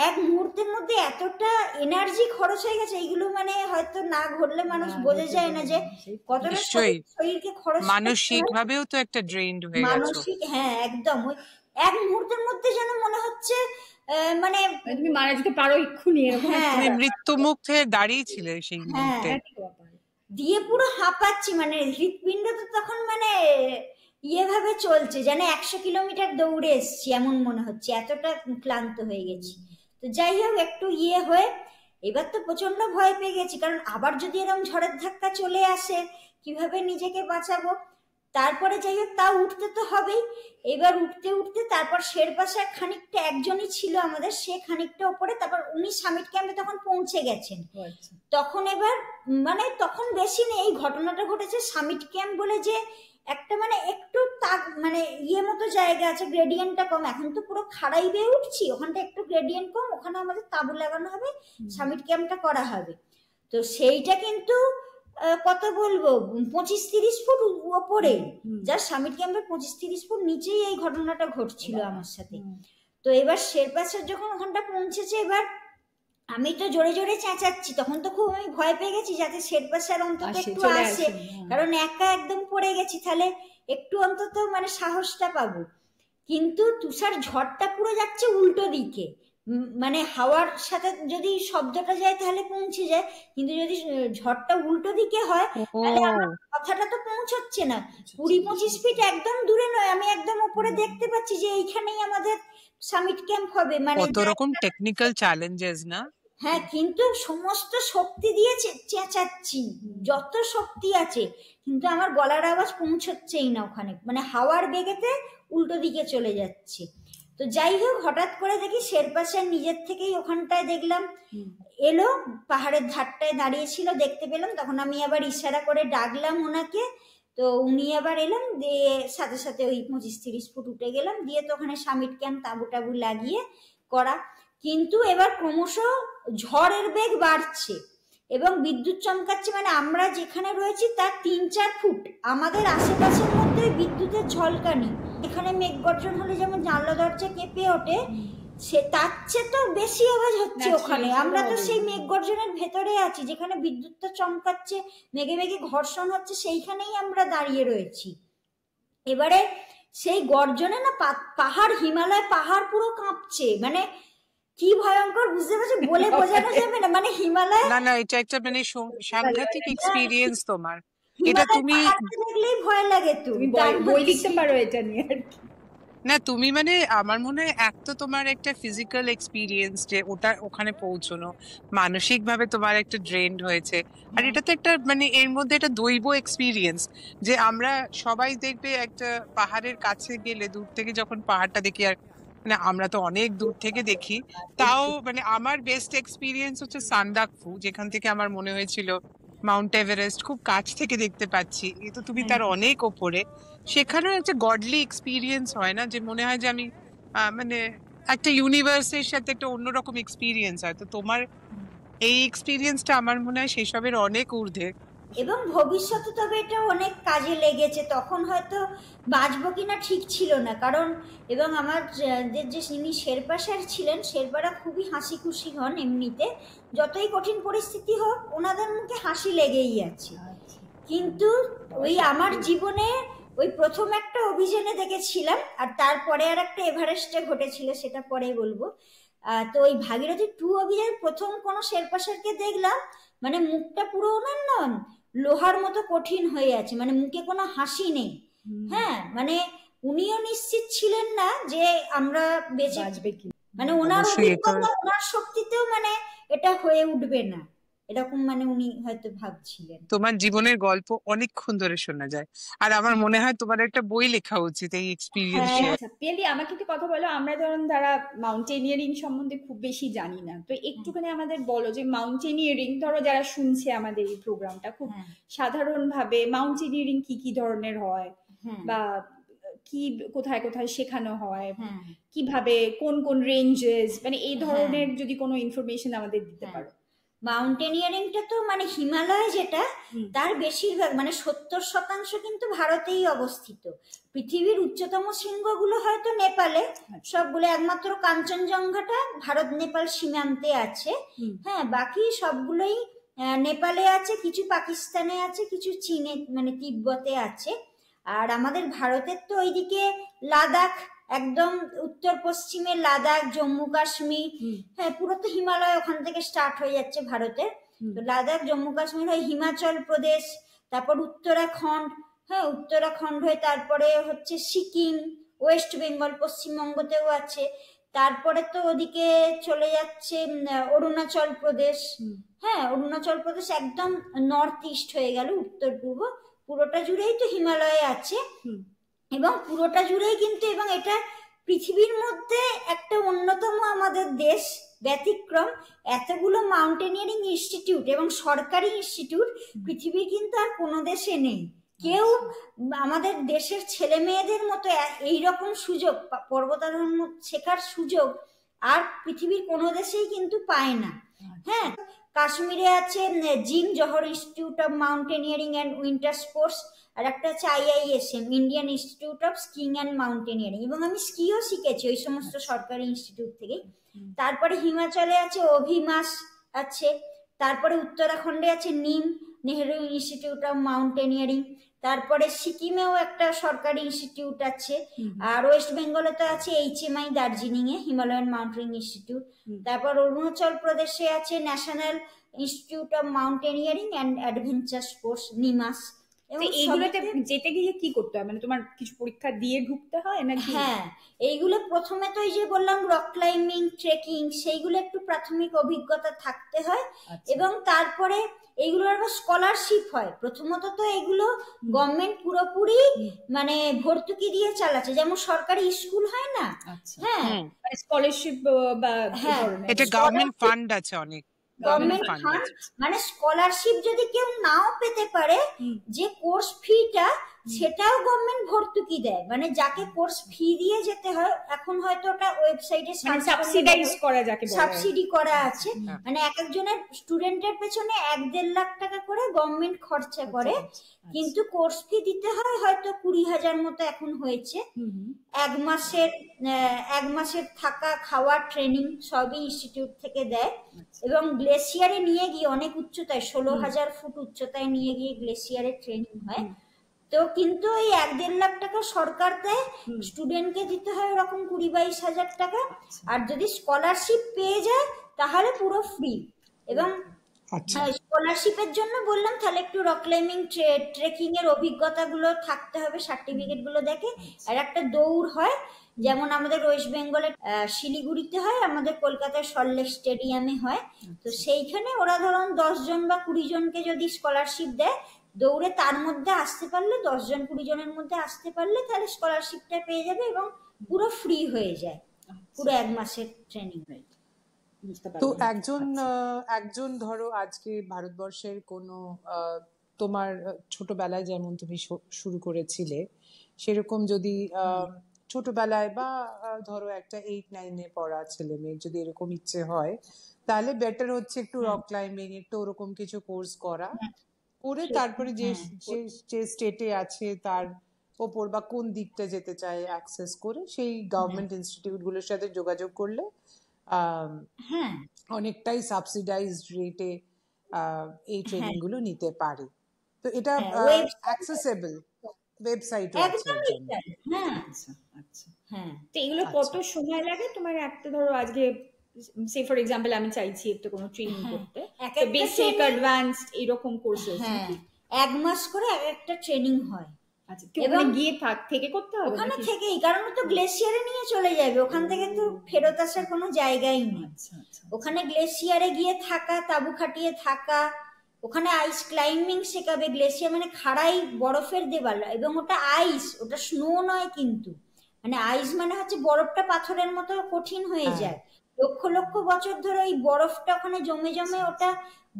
এক মুহূর্তের মধ্যে এতটা এনার্জি খরচ হয়ে গেছে, এইগুলো মানে হয়তো না ঘটলে মানুষ বোঝা যায় না যে কতটা শরীরকে খরচ, মানসিক ভাবেও তো একটা ড্রেইনড হয়ে গেছে। মানসিক, হ্যাঁ একদম। ওই এক মুহূর্তের মধ্যে যেন মনে হচ্ছে মানে তুমি মারা যেতে পারো এক্ষুনি, তুমি মৃত্যু মুখে দাঁড়িয়েছিলে সেই মুহূর্তে, দিয়ে পুরো হাঁপাচ্ছি, মানে হৃৎপিণ্ড তো তখন মানে ভাবে চলছে যেন 100 কিলোমিটার দৌড়ে এসছি এমন মনে হচ্ছে, এতটা ক্লান্ত হয়ে গেছি। তো যাই হোক, একটু হয়ে এবার তো প্রচন্ড ভয় পেয়ে গেছি, কারণ আবার যদি এরকম ঝড়ের ধাক্কা চলে আসে কিভাবে নিজেকে বাঁচাবো। তারপরে যাই হোক, তা উঠতে তো হবেই। এবার উঠতে উঠতে তারপর শেরপা স্যার খানিকটা, একজনই ছিল আমাদের, সে খানিকটা ওপরে, তারপর উনি সামিট ক্যাম্পে তখন পৌঁছে গেছেন। তখন এবার মানে তখন বেশি নেই, এই ঘটনাটা ঘটেছে সামিট ক্যাম্প বলে যে একটা মানে একটু মানে ইয়ে মতো জায়গা আছে, গ্রেডিয়েন্টটা কম, এখন তো পুরো খাড়াই বেয়ে উঠছি, ওখানটা একটু গ্রেডিয়েন্ট কম, ওখানে আমাদের তাঁবু লাগানো হবে, সামিট ক্যাম্পটা করা হবে। তো সেইটা কিন্তু কত বলবো, 25-30 ফুট ওপরে, যার সামিট ক্যাম্পের 25-30 ফুট নিচেই এই ঘটনাটা ঘটছিল আমার সাথে। তো এবার শেরপা স্যার যখন ওখানটা পৌঁছেছে, এবার আমি তো জোরে জোরে চেঁচাচ্ছি, তখন তো খুব আমি ভয় পেয়ে গেছি যাতে শেরপা স্যার অন্তত একটু আসে, কারণ একা একদম পড়ে গেছি, তাহলে একটু অন্তত মানে সাহসটা পাবো। কিন্তু তুষার ঝড়টা পুরো যাচ্ছে উল্টো দিকে, মানে হাওয়ার সাথে যদি শব্দটা যায় তাহলে পৌঁছে যায়, কিন্তু যদি ঝড়টা উল্টো দিকে হয় তাহলে আমার কথাটা তো পৌঁছচ্ছে না। 20-25 ফিট একদম দূরে নয়, আমি একদম উপরে দেখতে পাচ্ছি যে এইখানেই আমাদের সামিট ক্যাম্প হবে, মানে কত রকম টেকনিক্যাল চ্যালেঞ্জেস না। হ্যাঁ, কিন্তু সমস্ত শক্তি দিয়ে চেঁচাচ্ছি, যত শক্তি আছে, কিন্তু আমার গলার আওয়াজ পৌঁছচ্ছেই না ওখানে, মানে হাওয়ার বেগেতে উল্টো দিকে চলে যাচ্ছে। তো যাই হোক, হঠাৎ করে দেখি শেরপা স্যার নিজের থেকেই ওখানটায় দেখলাম এলো, পাহাড়ের ধারটায় দাঁড়িয়েছিল, দেখতে পেলাম, তখন আমি আবার ইশারা করে ডাকলাম ওনাকে, তো উনি আবার এলাম, দিয়ে সাথে সাথে ওই 25-30 ফুট উঠে গেলাম, দিয়ে তো ওখানে সামিট ক্যাম্প তাঁবু টাবু লাগিয়ে করা। কিন্তু এবার ক্রমশ ঝড়ের বেগ বাড়ছে এবং বিদ্যুৎ চমকাচ্ছে, মানে আমরা যেখানে রয়েছি তার 3-4 ফুট আমাদের আশেপাশের মধ্যে বিদ্যুতের ঝলকানি। এখানে মেঘ গর্জন হলে যেমন জানলা দরজা কেঁপে ওঠে, সে তার চেয়ে তো বেশি আওয়াজ হচ্ছে ওখানে। আমরা তো সেই মেঘ গর্জনের ভেতরে আছি, যেখানে বিদ্যুৎটা চমকাচ্ছে, মেঘে মেঘে ঘর্ষণ হচ্ছে, সেইখানেই আমরা দাঁড়িয়ে রয়েছি। এবারে সেই গর্জনে না পাহাড়, হিমালয় পাহাড় পুরো কাঁপছে, মানে কি ভয়ঙ্কর বুঝতে পারছো, বলে বোঝানো যাবে না, মানে হিমালয়, না এটা একটা মানে সাংঘাতিক এক্সপেরিয়েন্স তোমার, এটা তুমি দেখলেই ভয় লাগে। তুমি বই লিখতে পারো এটা নিয়ে আর কি। না তুমি মানে আমার মনে হয় এক তো তোমার একটা ফিজিক্যাল এক্সপিরিয়েন্স, যে ওটা ওখানে পৌঁছানো, মানসিক ভাবে তোমার একটা ড্রেন্ড হয়েছে, আর এটা তো একটা মানে এর মধ্যে একটা দৈব এক্সপিরিয়েন্স, যে আমরা সবাই দেখবে একটা পাহাড়ের কাছে গেলে দূর থেকে যখন পাহাড়টা দেখি, আর মানে আমরা তো অনেক দূর থেকে দেখি, তাও মানে আমার বেস্ট এক্সপিরিয়েন্স হচ্ছে সান্দাকফু, যেখান থেকে আমার মনে হয়েছিল মাউন্ট এভারেস্ট খুব কাছ থেকে দেখতে পাচ্ছি, এই তো তুমি তার অনেক ওপরে, সেখানেও একটা গডলি এক্সপিরিয়েন্স হয় না, যে মনে হয় যে আমি মানে একটা ইউনিভার্সের সাথে একটা অন্যরকম এক্সপিরিয়েন্স হয়। তো তোমার এই এক্সপিরিয়েন্সটা আমার মনে হয় সেসবের অনেক ঊর্ধ্বে, এবং ভবিষ্যতে তবে এটা অনেক কাজে লেগেছে। তখন হয়তো বাঁচবো কিনা ঠিক ছিল না, কারণ এবং আমার যে যিনি শেরপা স্যার ছিলেন, শেরপারা খুবই হাসি খুশি হন এমনিতে, যতই কঠিন পরিস্থিতি হোক ওনাদের মুখে হাসি লেগেই আছে। কিন্তু ওই আমার জীবনে ওই প্রথম একটা অভিযানে দেখেছিলাম, আর তারপরে আর একটা এভারেস্টে ঘটেছিল, সেটা পরে বলবো। তো ওই ভাগীরথী 2 অভিযান প্রথম কোনো শেরপা স্যারকে দেখলাম, মানে মুখটা পুরো ওনার না লোহার মতো কঠিন হয়ে আছে, মানে মুখে কোনো হাসি নেই। হ্যাঁ, মানে উনিও নিশ্চিত ছিলেন না যে আমরা বেঁচে, মানে ওনার অভিজ্ঞতা, ওনার শক্তিতেও মানে এটা হয়ে উঠবে না, এরকম মানে উনি হয়তো ভাবছিলেন। তোমার জীবনের গল্প অনেকক্ষণ ধরে শোনা যায়, আর আমার মনে হয় তোমার একটা বই লেখা উচিত এই এক্সপিরিয়েন্স শেয়ার। পিয়ালি, আমাকে একটু কথা বলো, আমরা ধরুন যারা মাউন্টেনিয়ারিং সম্বন্ধে খুব বেশি জানি না, তো একটুখানি আমাদের বলো যে মাউন্টেনিয়ারিং, ধরো যারা শুনছে আমাদের এই প্রোগ্রামটা, খুব সাধারণভাবে মাউন্টেনিয়ারিং কি কি ধরনের হয়, বা কি কোথায় কোথায় শেখানো হয়, কিভাবে কোন কোন রেঞ্জেস, মানে এই ধরনের যদি কোনো ইনফরমেশন আমাদের দিতে পারো। মাউন্টেনিয়ারিংটা তো মানে হিমালয় যেটা, তার বেশিরভাগ মানে 70% কিন্তু ভারতেই অবস্থিত। পৃথিবীর উচ্চতম শৃঙ্গগুলো হয়তো নেপালে, সবগুলো, একমাত্র কাঞ্চনজঙ্ঘাটা ভারত নেপাল সীমান্তে আছে। হ্যাঁ, বাকি সবগুলোই নেপালে আছে, কিছু পাকিস্তানে আছে, কিছু চীনে মানে তিব্বতে আছে। আর আমাদের ভারতের তো ওইদিকে লাদাখ, একদম উত্তর পশ্চিমে লাদাখ, জম্মু কাশ্মীর, হ্যাঁ পুরো তো হিমালয় ওখান থেকে স্টার্ট হয়ে যাচ্ছে ভারতের। তো লাদাখ, জম্মু কাশ্মীর হয়ে হিমাচল প্রদেশ, তারপর উত্তরাখণ্ড, হ্যাঁ উত্তরাখণ্ড হয়ে তারপরে হচ্ছে সিকিম, ওয়েস্ট বেঙ্গল, পশ্চিমবঙ্গতেও আছে, তারপরে তো ওদিকে চলে যাচ্ছে অরুণাচল প্রদেশ। হ্যাঁ, অরুণাচল প্রদেশ একদম নর্থ ইস্ট হয়ে গেল, উত্তর পূর্ব, পুরোটা জুড়েই তো হিমালয় আছে, এবং পুরোটা জুড়েই কিন্তু, এবং এটা পৃথিবীর মধ্যে একটা অন্যতম আমাদের দেশ ব্যতিক্রম, এতগুলো মাউন্টেনিয়ারিং ইনস্টিটিউট এবং সরকারি ইনস্টিটিউট পৃথিবীর কিন্তু আর কোনো দেশে নেই। কেউ আমাদের দেশের ছেলে মেয়েদের মতো এইরকম সুযোগ, পর্বতারোহণ শেখার সুযোগ আর পৃথিবীর কোনো দেশেই কিন্তু পায় না। হ্যাঁ, কাশ্মীরে আছে JIM Jawahar institute of mountaineering and winter sports, আর একটা আছে IISM Indian institute of skiing and mountaineering, এবং আমি স্কিও শিখেছি ওই সমস্ত সরকারি ইনস্টিটিউট থেকে। তারপরে হিমাচলে আছে অভিমাস আছে, তারপরে উত্তরাখণ্ডে আছে নেহেরু ইনস্টিটিউট অফ মাউন্টেনিয়ারিং, তারপরে সিকিমেও একটা সরকারি ইনস্টিটিউট আছে, আর ওয়েস্ট বেঙ্গলে তো আছে HMI দার্জিলিং এ হিমালয়ান মাউন্টেনিং ইনস্টিটিউট, তারপর অরুণাচল প্রদেশে আছে national institute of mountaineering and adventure sports NIMAS. এইগুলোতে যেতে গিয়ে কি করতে হয়, মানে তোমার কিছু পরীক্ষা দিয়ে ঢুকতে হয় নাকি? হ্যাঁ, এইগুলো প্রথমে তো এই যে বললাম রক ক্লাইম্বিং, ট্রেকিং, সেইগুলো একটু প্রাথমিক অভিজ্ঞতা থাকতে হয়, এবং তারপরে এইগুলোর আবার স্কলারশিপ হয়। প্রথমত তো এগুলো গভর্নমেন্ট পুরোপুরি মানে ভর্তুকি দিয়ে চালাচ্ছে, যেমন সরকারি স্কুল হয় না, হ্যাঁ স্কলারশিপ বা এটা গভর্নমেন্ট ফান্ড আছে, অনেক গভর্নমেন্ট ফান্ড, মানে স্কলারশিপ যদি কেউ নাও পেতে পারে, যে কোর্স ফিটা সেটাও গভর্নমেন্ট ভর্তুকি দেয়, মানে যাকে কোর্স ফি দিয়ে যেতে হয়, এখন হয়তো ওটা ওয়েবসাইটে সাবসিডাইজ করা, যাকে সাবসিডি করা আছে, মানে এক একজনের স্টুডেন্টের পেছনে 1-1.5 লাখ টাকা করে গভর্নমেন্ট খরচা করে, কিন্তু কোর্স ফি দিতে হয় হয়তো 20,000 মতো এখন হয়েছে। 1 মাসের থাকা খাওয়া ট্রেনিং সবই ইনস্টিটিউট থেকে দেয়, এবং গ্লেসিয়ারে নিয়ে গিয়ে অনেক উচ্চতায় 16,000 ফুট উচ্চতায় নিয়ে গিয়ে গ্লেসিয়ারে ট্রেনিং হয়। তো কিন্তু এই 1-1.5 লাখ টাকা সরকার দেয়, স্টুডেন্টকে দিতে হয় ওরকম 20-22 হাজার টাকা, আর যদি স্কলারশিপ পেয়ে যায় তাহলে পুরো ফ্রি। এবং স্কলারশিপের জন্য বললাম তাহলে একটু রক ক্লাইম্বিং, ট্রেকিং এর অভিজ্ঞতা গুলো থাকতে হবে, সার্টিফিকেট গুলো দেখে। আর একটা দৌড় হয়, যেমন আমাদের ওয়েস্ট বেঙ্গলে শিলিগুড়িতে হয়, আমাদের কলকাতার সল্টলেক স্টেডিয়ামে হয়। তো সেইখানে ওরা ধরুন 10 জন বা 20 জনকে যদি স্কলারশিপ দেয় দৌড়ে, তার মধ্যে আসতে পারলে 10 জন 20 জনের মধ্যে আসতে পারলে তাহলে স্কলারশিপটা পেয়ে যাবে, এবং পুরো ফ্রি হয়ে যায়, পুরো 1 মাসের ট্রেনিং হয়ে যায়। তো একজন ধরো আজকে ভারতবর্ষের কোনো তোমার ছোটবেলায় যেমন তুমি শুরু করেছিলে, সেরকম যদি ছোটবেলায় বা ধরো একটা 8-9-এ পড়া ছেলে মেয়ের যদি এরকম ইচ্ছে হয়, তাহলে বেটার হচ্ছে একটু রক ক্লাইম্বিং, একটু ওরকম কিছু কোর্স করা, করে তারপরে যে স্টেটে আছে তার ওপর বা কোন দিকটা যেতে চায় অ্যাক্সেস করে সেই গভর্নমেন্ট ইনস্টিটিউট গুলোর সাথে যোগাযোগ করলে অনেকটাই সাবসিডাইজড রেটে এই ট্রেনিং গুলো নিতে পারে। তো এটা অ্যাক্সেসেবল ওয়েবসাইট আছে। তো এগুলো কত সময় লাগে তোমার? একটা ধরো আজকে সে ফর এক্সাম্পল আমি চাইছি একটা কোনো ট্রেনিং করতে, বেসিক অ্যাডভান্সড এরকম কোর্সেস, 1 মাস করে একটা ট্রেনিং হয়। এবং গিয়ে থেকে করতে হবে ওখানে থেকেই, কারণ তো গ্লেসিয়ারে নিয়ে চলে যাবে, ওখান থেকে তো ফেরত আসার কোনো জায়গাই নেই। ওখানে গ্লেসিয়ারে গিয়ে থাকা, তাঁবু খাটিয়ে থাকা, ওখানে আইস ক্লাইম্বিং শেখাবে। গ্লেসিয়ার মানে খাড়াই বরফের দেওয়াল, এবং ওটা আইস, ওটা স্নো নয় কিন্তু, মানে আইস মানে হচ্ছে বরফটা পাথরের মতো কঠিন হয়ে যায়, লক্ষ লক্ষ বছর ধরে ওই বরফটা ওখানে জমে জমে ওটা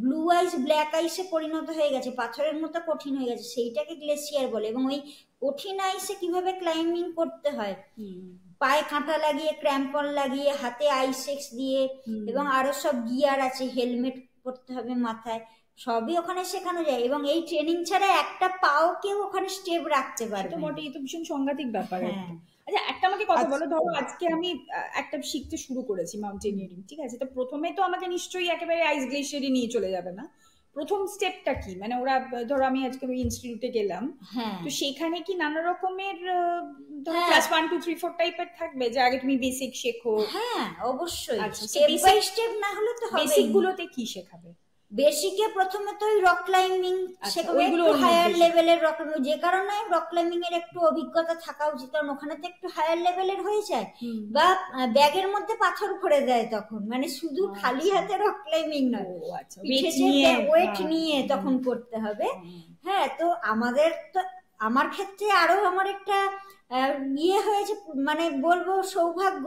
ব্লু আইস, ব্ল্যাক আইসে পরিণত হয়ে গেছে, পাথরের মতো কঠিন হয়ে গেছে, সেইটাকে গ্লেসিয়ার বলে। এবং ওই কঠিন আইসে কিভাবে ক্লাইম্বিং করতে হয়, পায়ে কাঁটা লাগিয়ে, ক্র্যাম্পন লাগিয়ে, হাতে আইসেক্স দিয়ে, এবং আরো সব গিয়ার আছে, হেলমেট পরতে হবে মাথায়, সবই ওখানে শেখানো যায়। এবং এই ট্রেনিং ছাড়া একটা পাও কেউ ওখানে স্টেপ রাখতে পারবে না। এই তো ভীষণ সাংঘাতিক ব্যাপার। আচ্ছা, একটা আমাকে কথা বলো, ধরো আজকে আমি একটা শিখতে শুরু করেছি মাউন্টেনিয়ারিং, ঠিক আছে, তো প্রথমে তো আমাকে নিশ্চয়ই একেবারে আইস গ্লেশিয়ারে নিয়ে চলে যাবে না, প্রথম স্টেপটা কি? মানে ওরা ধরো আমি আজকে ওই ইনস্টিটিউটে গেলাম, তো সেখানে কি নানা রকমের ধরো ক্লাস 1 2 3 4 টাইপের থাকবে, যে আগে তুমি বেসিক শেখো? হ্যাঁ, অবশ্যই স্টেপ বাই স্টেপ, না হলে তো হবে। বেসিক গুলোতে কি শেখাবে? বেসিকে প্রথমে তো রক ক্লাইম্বিং শেখাবে, ওইগুলো একটু ওর হায়ার মধ্যে লেভেলের রক, যে কারণে রক ক্লাইম্বিং এর একটু অভিজ্ঞতা থাকা উচিত, কারণ ওখানে তো একটু হায়ার লেভেলের হয়ে যায়। বা ব্যাগের মধ্যে পাথর ভরে দেয় তখন, মানে শুধু খালি হাতে রক ক্লাইম্বিং নয়, পিঠে যে ওয়েট নিয়ে তখন করতে হবে। হ্যাঁ, তো আমাদের তো, আমার ক্ষেত্রে আরো আমার একটা ইয়ে হয়েছে, মানে বলবো সৌভাগ্য,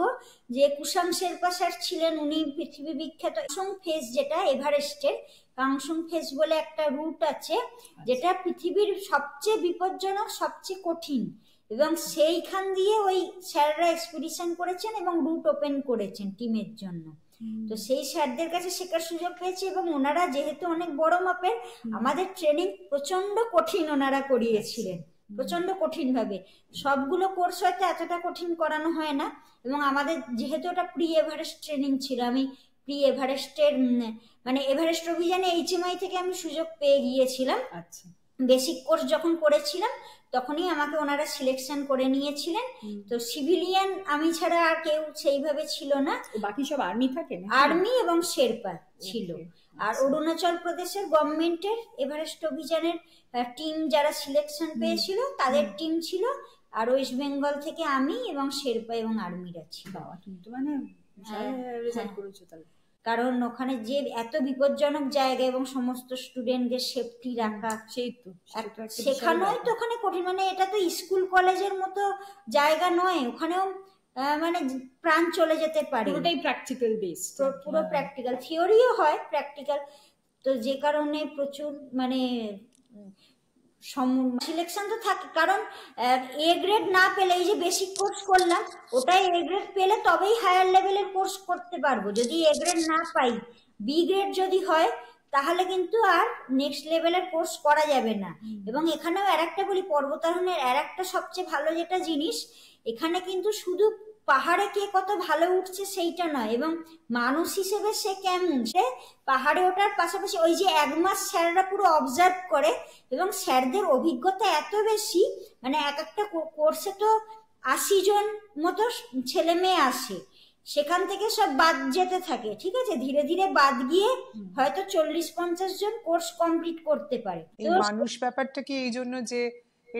যে কুশাং শেরপা স্যার ছিলেন, উনি পৃথিবী বিখ্যাত কাংসং ফেস, যেটা এভারেস্টের কাংসং ফেস বলে একটা রুট আছে, যেটা পৃথিবীর সবচেয়ে বিপজ্জনক, সবচেয়ে কঠিন, এবং সেইখান দিয়ে ওই স্যাররা এক্সপিডিশন করেছেন এবং রুট ওপেন করেছেন টিমের জন্য। তো সেই স্যারদের কাছে শেখার সুযোগ পেয়েছি, এবং ওনারা যেহেতু অনেক বড় মাপের, আমাদের ট্রেনিং প্রচন্ড কঠিন ওনারা করিয়েছিলেন, প্রচন্ড কঠিন ভাবে। সবগুলো কোর্স হয়তো এতটা কঠিন করানো হয় না, এবং আমাদের যেহেতু ওটা প্রি এভারেস্ট ট্রেনিং ছিল, আমি প্রি এভারেস্টের মানে এভারেস্ট অভিযানে HMI থেকে আমি সুযোগ পেয়ে গিয়েছিলাম। আচ্ছা, বেসিক কোর্স যখন করেছিলাম তখনই আমাকে ওনারা সিলেকশন করে নিয়েছিলেন। তো সিভিলিয়ান আমি ছাড়া আর কেউ সেইভাবে ছিল না, বাকি সব আর্মি থাকে, আর্মি এবং শেরপা ছিল। আর অরুণাচল প্রদেশের গভর্নমেন্টের এভারেস্ট অভিযানের টিম যারা সিলেকশন পেয়েছিল তাদের টিম ছিল, আর ওয়েস্ট বেঙ্গল থেকে আমি এবং শেরপা এবং আর্মিরা ছিল। কিন্তু মানে রেজাল্ট করেছো তাহলে, কারণ ওখানে যে এত বিপজ্জনক জায়গা এবং সমস্ত স্টুডেন্টদের সেফটি রাখা, সেই তো শেখানোই তো ওখানে কঠিন। মানে এটা তো স্কুল কলেজের মতো জায়গা নয়, ওখানেও মানে প্রাণ চলে যেতে পারে, পুরোটাই প্র্যাকটিক্যাল বেস, পুরো প্র্যাকটিক্যাল, থিওরিও হয় প্র্যাকটিক্যাল। তো যে কারণে প্রচুর মানে সিলেকশন তো থাকে, কারণ A গ্রেড না পেলে, এই যে বেসিক কোর্স করলাম ওটাই A গ্রেড পেলে তবেই হায়ার লেভেলের কোর্স করতে পারবো। যদি A গ্রেড না পাই, B গ্রেড যদি হয়, তাহলে কিন্তু আর নেক্সট লেভেলের কোর্স করা যাবে না। এবং এখানেও আর একটা বলি, পর্বতারোহণের আর একটা সবচেয়ে ভালো যেটা জিনিস, এখানে কিন্তু শুধু পাহাড়ে কে কত ভালো উঠছে সেইটা নয়, এবং মানুষ হিসেবে সে কেমন, সে পাহাড়ে ওঠার পাশাপাশি ওই যে 1 মাস স্যাররা পুরো অবজার্ভ করে, এবং স্যারদের অভিজ্ঞতা এত বেশি, মানে এক একটা কোর্সে তো 80 জন মতো ছেলে মেয়ে আসে, সেখান থেকে সব বাদ যেতে থাকে, ঠিক আছে, ধীরে ধীরে বাদ গিয়ে হয়তো 40-50 জন কোর্স কমপ্লিট করতে পারে। এই মানুষ ব্যাপারটা কি এই জন্য যে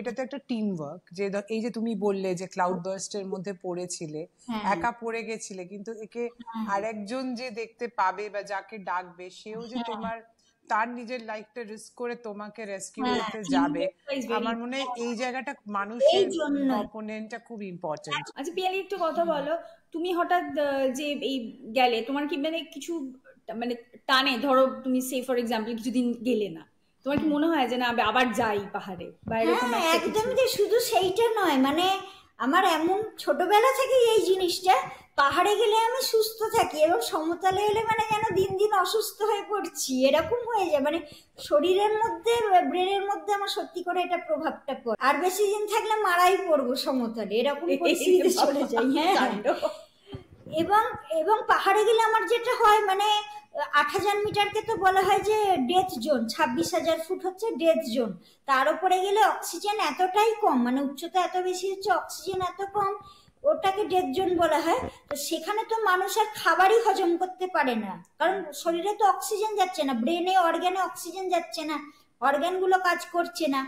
এটা তো একটা টিম ওয়ার্ক, যে এই যে তুমি বললে যে ক্লাউড বার্স্টের মধ্যে পড়েছিলে, একা পড়ে গেছিলে, কিন্তু একে আরেকজন যে দেখতে পাবে বা যাকে ডাকবে, সেও যে তোমার তার নিজের লাইফটা রিস্ক করে তোমাকে রেস্কিউ করতে যাবে, আমার মনে হয় এই জায়গাটা মানুষের কম্পোনেন্টটা খুব ইম্পর্টেন্ট। আচ্ছা পিয়ালি, একটু কথা বলো, তুমি হঠাৎ যে এই গেলে, তোমার কি মানে কিছু মানে টানে, ধরো তুমি সে ফর এক্সাম্পল কিছুদিন গেলে না, তোমার কি মনে হয় যে না আবার যাই পাহাড়ে বা এরকম একটা কিছু? একদমই, শুধু সেইটা নয়, মানে আমার এমন ছোটবেলা থেকে এই জিনিসটা, পাহাড়ে গেলে আমি সুস্থ থাকি, এবং সমতলে এলে মানে যেন দিন দিন অসুস্থ হয়ে পড়ছি, এরকম হয়ে যায়, মানে শরীরের মধ্যে, ব্রেনের মধ্যে আমার সত্যি করে এটা প্রভাবটা পড়ে। আর বেশি দিন থাকলে মারাই পড়বো সমতলে, এরকম পরিস্থিতি চলে যায়। হ্যাঁ, এবং পাহাড়ে গেলে আমার যেটা হয়, মানে 8000 মিটারকে তো বলা হয় যে ডেথ জোন, 26,000 ফুট হচ্ছে ডেথ জোন, তার উপরে গেলে অক্সিজেন এতটাই কম, মানে উচ্চতা এত বেশি হচ্ছে, অক্সিজেন এত কম, ওটাকে ডেথ জোন বলা হয়। তো সেখানে তো মানুষ আর খাবারই হজম করতে পারে না, কারণ শরীরে তো অক্সিজেন যাচ্ছে না, ব্রেনে অর্গানে অক্সিজেন যাচ্ছে না, অর্গানগুলো কাজ করছে না।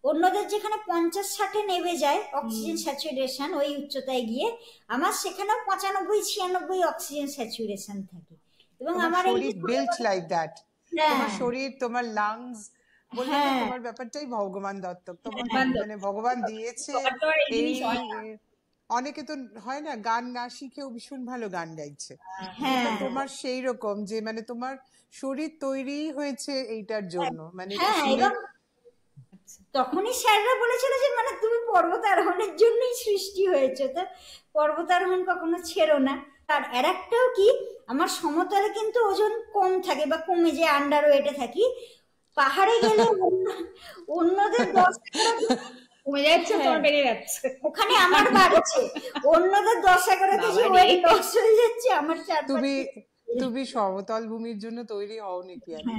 অন্যদের যেখানে 50-60 নেমে যায় অক্সিজেন স্যাচুরেশন ওই উচ্চতায় গিয়ে, আমার সেখানে 95-96 অক্সিজেন স্যাচুরেশন থাকে। এবং আমার শরীর বিল্ট লাইক দ্যাট, তোমার শরীর, তোমার লাংস, বললে তোমার ব্যাপারটাই ভগবান দত্তক, তোমার মানে ভগবান দিয়েছে। এই অনেকে তো হয় না, গান না শিখেও ভীষণ ভালো গান গাইছে, তোমার সেই রকম যে মানে তোমার শরীর তৈরি হয়েছে এইটার জন্য, মানে তখনই স্যাররা বলেছিল যে মানে তুমি পর্বতারোহণের জন্যই সৃষ্টি হয়েছে, তো পর্বতারোহণ কখনো ছেড়ো না। আর একটাও কি, আমার সমতলে কিন্তু ওজন কম থাকে বা কমে যায়, আন্ডার ওয়েটে থাকি, পাহাড়ে গেলে অন্যদের 10 কমে যাচ্ছে, তোমার বেড়ে যাচ্ছে, ওখানে আমার বাড়ছে, অন্যদের 10-11 কেজি ওয়েট লস হয়ে যাচ্ছে, আমার 4-5। তুমি সমতল ভূমির জন্য তৈরি হওনি পিয়ালি।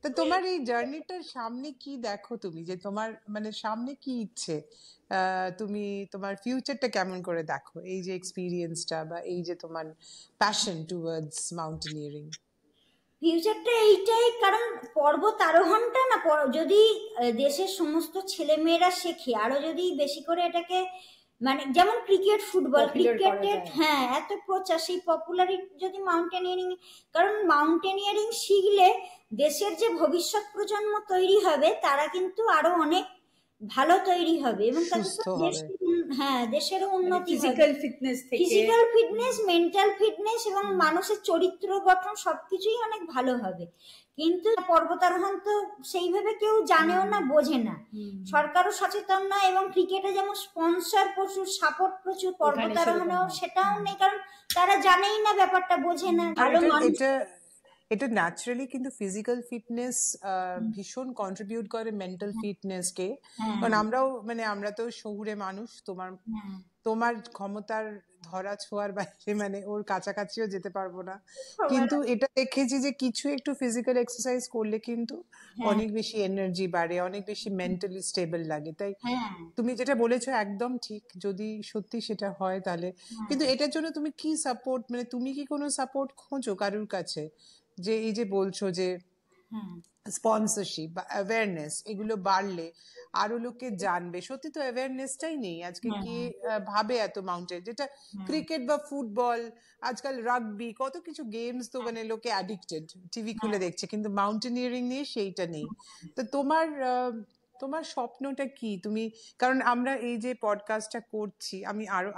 তো তোমার এই জার্নিটার সামনে কি দেখো তুমি, যে তোমার মানে সামনে কি ইচ্ছে, তুমি তোমার ফিউচারটা কেমন করে দেখো, এই যে এক্সপিরিয়েন্সটা বা এই যে তোমার প্যাশন টুয়ার্ডস মাউন্টেনিয়ারিং? ফিউচারটা এইটাই, কারণ পর্বত আরোহণটা না যদি দেশের সমস্ত ছেলে মেয়েরা শেখে, আরো যদি বেশি করে এটাকে মানে যেমন ক্রিকেট ফুটবল ক্রিকেটের হ্যাঁ এত প্রচার, সেই পপুলারিটি যদি মাউন্টেনিয়ারিং, কারণ মাউন্টেনিয়ারিং শিখলে দেশের যে ভবিষ্যৎ প্রজন্ম তৈরি হবে তারা কিন্তু আরো অনেক ভালো তৈরি হবে এবং হ্যাঁ দেশেরও উন্নতি, ফিজিক্যাল ফিটনেস থেকে ফিজিক্যাল ফিটনেস, মেন্টাল ফিটনেস এবং মানুষের চরিত্র গঠন সবকিছুই অনেক ভালো হবে। কিন্তু পর্বতারোহণ তো সেইভাবে কেউ জানেও না, বোঝে না, সরকারও সচেতন না, এবং ক্রিকেটে যেমন স্পন্সর প্রচুর, সাপোর্ট প্রচুর, পর্বতারোহণেও সেটাও নেই, কারণ তারা জানেই না ব্যাপারটা, বোঝে না। ভালো এটা ন্যাচারালি কিন্তু ফিজিক্যাল ফিটনেস ভীষণ কন্ট্রিবিউট করে মেন্টাল ফিটনেস কে, কারণ আমরাও মানে আমরা তো শহুরে মানুষ, তোমার ক্ষমতার ধরা ছোঁয়ার বাইরে মানে ওর কাছাকাছিও যেতে পারবো না, কিন্তু এটা দেখেছি যে কিছু একটু ফিজিক্যাল এক্সারসাইজ করলে কিন্তু অনেক বেশি এনার্জি বাড়ে, অনেক বেশি মেন্টালি স্টেবল লাগে। তাই তুমি যেটা বলেছো একদম ঠিক, যদি সত্যি সেটা হয় তাহলে। কিন্তু এটার জন্য তুমি কি সাপোর্ট, মানে তুমি কি কোনো সাপোর্ট খোঁজো কারুর কাছে, যে এই যে বলছো যে স্পন্সরশিপ বা অ্যাওয়ারনেস এগুলো বাড়লে আরো লোকে জানবে? সত্যি তো অ্যাওয়ারনেসটাই নেই আজকে, কি ভাবে এত মাউন্টেন, যেটা ক্রিকেট বা ফুটবল, আজকাল রাগবি, কত কিছু গেমস তো মানে লোকে অ্যাডিক্টেড, টিভি খুলে দেখছে, কিন্তু মাউন্টেনিয়ারিং নিয়ে সেইটা নেই। তো তোমার স্বপ্নটা কি? তুমি, কারণ আমরা এই যে পডকাস্টটা করছি,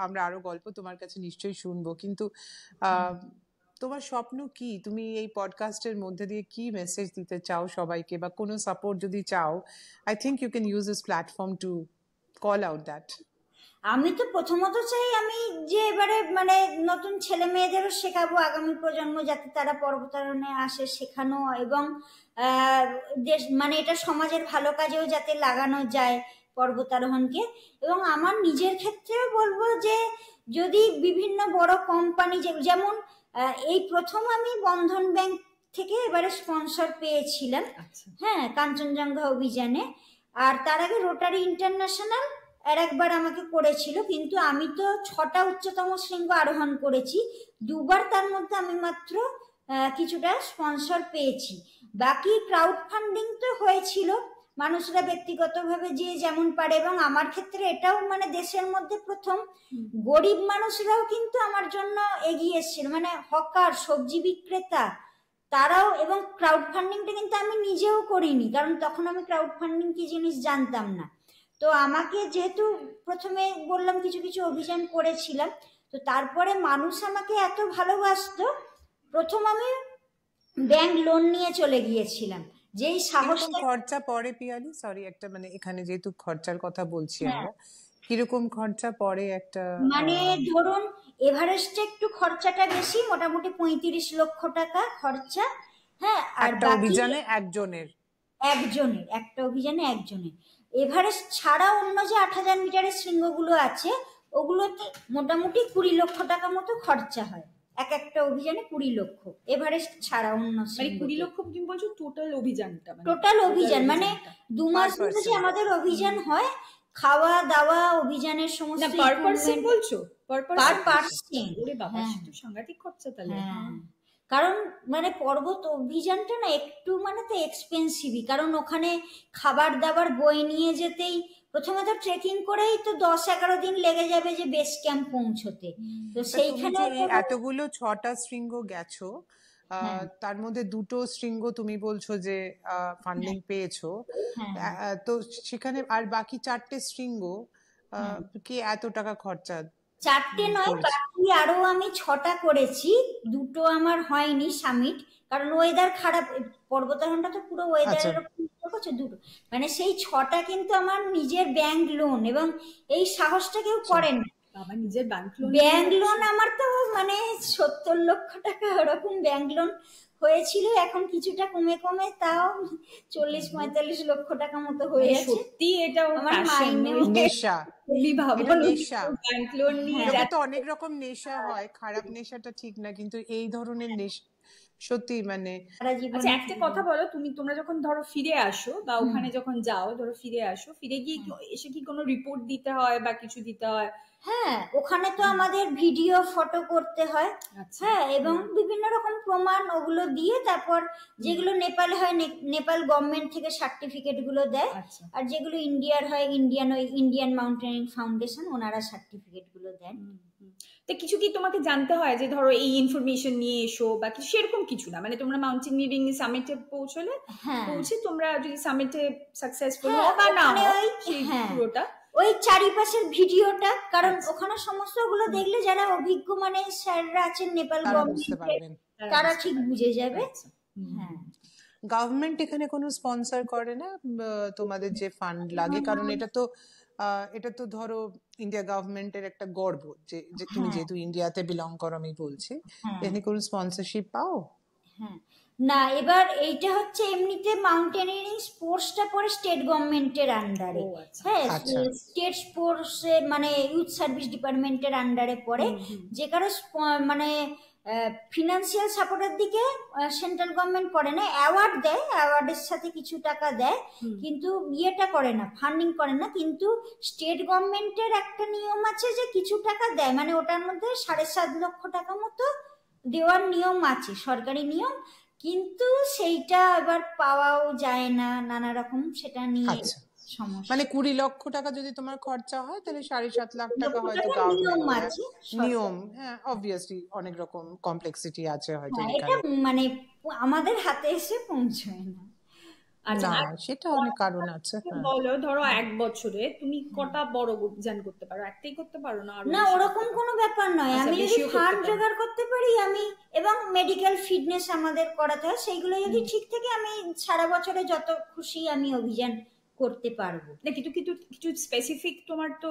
আমরা আরো গল্প তোমার কাছে নিশ্চয়ই শুনবো, কিন্তু তোমার স্বপ্ন কি? তুমি এই পডকাস্টের মধ্যে দিয়ে কি মেসেজ দিতে চাও সবাইকে, বা কোনো সাপোর্ট যদি চাও, I think you can use this platform to call out that. আমি তো প্রথমত চাই আমি যে এবারে মানে নতুন ছেলে মেয়েদেরও শেখাবো, আগামী প্রজন্ম যাতে তারা পর্বতারোহণে আসে, শেখানো, এবং দেশ মানে এটা সমাজের ভালো কাজেও যাতে লাগানো যায় পর্বতারোহণকে। এবং আমার নিজের ক্ষেত্রেও বলবো যে যদি বিভিন্ন বড় কোম্পানি, যেমন এই প্রথম আমি বন্ধন ব্যাংক থেকে এবারে স্পন্সর পেয়েছিলাম, হ্যাঁ কাঞ্চনজঙ্ঘা অভিযানে, আর তার আগে রোটারি ইন্টারন্যাশনাল একবার আমাকে করেছিল, কিন্তু আমি তো 6টা উচ্চতম শৃঙ্গ আরোহণ করেছি, 2বার তার মধ্যে আমি মাত্র কিছুটা স্পন্সর পেয়েছি। বাকি ক্রাউড ফান্ডিং তো হয়েছিল, মানুষরা ব্যক্তিগতভাবে যে যেমন পারে, এবং আমার ক্ষেত্রে এটাও মানে দেশের মধ্যে প্রথম গরিব মানুষরাও কিন্তু আমার জন্য এগিয়ে এসেছিল, মানে হকার, সবজি বিক্রেতা, তারাও। এবং ক্রাউড ফান্ডিংটা কিন্তু আমি নিজেও করিনি, কারণ তখন আমি ক্রাউড ফান্ডিং কি জিনিস জানতাম না। তো আমাকে যেহেতু প্রথমে বললাম কিছু কিছু অভিযান করেছিলাম, তো তারপরে মানুষ আমাকে এত ভালোবাসতো, প্রথম আমি ব্যাংক লোন নিয়ে চলে গিয়েছিলাম। যেই সাহস খরচা পড়ে পিয়ালি, সরি একটা মানে এখানে যেহেতু খরচার কথা বলছি আমরা, কিরকম খরচা পড়ে একটা? মানে ধরুন এভারেস্টে একটু খরচাটা বেশি, মোটামুটি 35 লক্ষ টাকা খরচা। হ্যাঁ, আর একটা অভিযানে একটা অভিযানে একজনের। এভারেস্ট ছাড়া অন্য যে 8000 মিটারের শৃঙ্গগুলো আছে ওগুলোতে মোটামুটি 20 লক্ষ টাকা মতো খরচা হয়, একটা অভিযানে 20 লক্ষ, এভারেস্ট ছাড়া অন্য মানে 20 লক্ষ কি বলছো? টোটাল অভিযানটা, টোটাল অভিযান মানে 2 মাস ধরে যে আমাদের অভিযান হয়, খাওয়া দাওয়া, অভিযানের সমস্ত পার পারসন বলছো? Per person. ওরে বাবা, সেটা সাংঘাতিক খরচা তাহলে। কারণ মানে পর্বত অভিযানটা না একটু মানে তো এক্সপেন্সিভই, কারণ ওখানে খাবার দাবার বই নিয়ে যেতেই প্রথমে তো ট্রেকিং করেই তো 10-11 দিন লেগে যাবে যে বেস ক্যাম্প পৌঁছতে। তো সেইখানে এতগুলো 6টা শৃঙ্গ গেছো, তার মধ্যে 2টো শৃঙ্গ তুমি বলছো যে ফান্ডিং পেয়েছো, তো সেখানে আর বাকি 4টে শৃঙ্গ কি এত টাকা খরচা? 4টে নয়, বাকি আরো আমি 6টা করেছি, 2টো আমার হয়নি সামিট, কারণ ওয়েদার খারাপ, পর্বতারোহণটা তো পুরো ওয়েদারের উপর করছে। 2টো মানে সেই 6টা কিন্তু আমার নিজের ব্যাংক লোন, এবং এই সাহসটা কেউ করেন না। বাবা, নিজের ব্যাংক লোন আমার তো মানে 70 লক্ষ টাকা ওরকম ব্যাংক লোন হয়েছিল, এখন কিছুটা কমে কমে তাও 40-45 লক্ষ টাকা মতো হয়ে গেছে। সত্যি এটা আমার মাইনে নেশা, ব্যাংক লোন নিয়ে তো অনেক রকম নেশা হয়, খারাপ নেশাটা ঠিক না, কিন্তু এই ধরনের সত্যি মানে সারা জীবনে আচ্ছা একটা কথা বলো, তোমরা যখন ধরো ফিরে আসো বা ওখানে যখন যাও, ধরো ফিরে আসো, ফিরে গিয়ে এসে কি কোনো রিপোর্ট দিতে হয় বা কিছু দিতে হয়? হ্যাঁ, ওখানে তো আমাদের ভিডিও ফটো করতে হয়। আচ্ছা। হ্যাঁ, এবং বিভিন্ন রকম প্রমাণ ওগুলো দিয়ে তারপর যেগুলো নেপালে হয় নেপাল গভর্নমেন্ট থেকে সার্টিফিকেট গুলো দেয়, আচ্ছা। আর যেগুলো ইন্ডিয়ার হয় ইন্ডিয়ান মাউন্টেনিং ফাউন্ডেশন ওনারা সার্টিফিকেট গুলো দেন। তো কিছু কি তোমাকে জানতে হয় যে ধরো এই ইনফরমেশন নিয়ে এসো বা কিছু, সেরকম কিছু না, মানে তোমরা মাউন্টেনিয়ারিং সামিটে পৌঁছে তোমরা যদি সামিটে সাকসেসফুল হও বা না হও, সেই পুরোটা ওই চারিপাশের ভিডিওটা, কারণ ওখানে সমস্ত গুলো দেখলে যারা অভিজ্ঞ মানে স্যাররা আছেন নেপাল গভর্নমেন্টের, তারা ঠিক বুঝে যাবে। হ্যাঁ, গভর্নমেন্ট এখানে কোনো স্পন্সর করে না তোমাদের যে ফান্ড লাগে? কারণ এটা তো ধরো ইন্ডিয়া গভর্নমেন্টের একটা গর্ব যে তুমি যেহেতু ইন্ডিয়াতে বিলং করো, আমি বলছি, এখানে কোনো স্পন্সরশিপ পাও? হ্যাঁ, না, এবার এইটা হচ্ছে এমনিতে মাউন্টেনিয়ারিং স্পোর্টসটা পড়ে স্টেট গভর্নমেন্টের আন্ডারে। হ্যাঁ, স্টেট স্পোর্টসে মানে ইউথ সার্ভিস ডিপার্টমেন্টের আন্ডারে পড়ে, যে কারো মানে ফিনান্সিয়াল সাপোর্টের দিকে সেন্ট্রাল গভর্নমেন্ট করে না, অ্যাওয়ার্ড দেয়, অ্যাওয়ার্ডের সাথে কিছু টাকা দেয়, কিন্তু ইয়েটা করে না, ফান্ডিং করে না। কিন্তু স্টেট গভর্নমেন্টের একটা নিয়ম আছে যে কিছু টাকা দেয়, মানে ওটার মধ্যে 7.5 লক্ষ টাকা মতো দেওয়ার নিয়ম আছে, সরকারি নিয়ম, কিন্তু সেইটা এবার পাওয়াও যায় না, নানা রকম সেটা নিয়ে সমস্যা। মানে 20 লক্ষ টাকা যদি তোমার খরচা হয় তাহলে 7.5 লাখ টাকা হয়তো গভর্নমেন্ট নিয়ম। হ্যাঁ, অবভিয়াসলি অনেক রকম কমপ্লেক্সিটি আছে হয়তো, এটা মানে আমাদের হাতে এসে পৌঁছয় না। আচ্ছা, সেটা অনেক কারণ আছে। বলো ধরো 1 বছরে তুমি কটা বড় অভিযান করতে পারো? একটাই করতে পারো না? না, ওরকম কোনো ব্যাপার নয়। আমি যদি ফান্ড জোগাড় করতে পারি, আমি এবং মেডিকেল ফিটনেস আমাদের করাতে হয়, সেইগুলো যদি ঠিক থাকে, আমি সারা বছরে যত খুশি আমি অভিযান করতে পারবো। কিছু স্পেসিফিক তোমার তো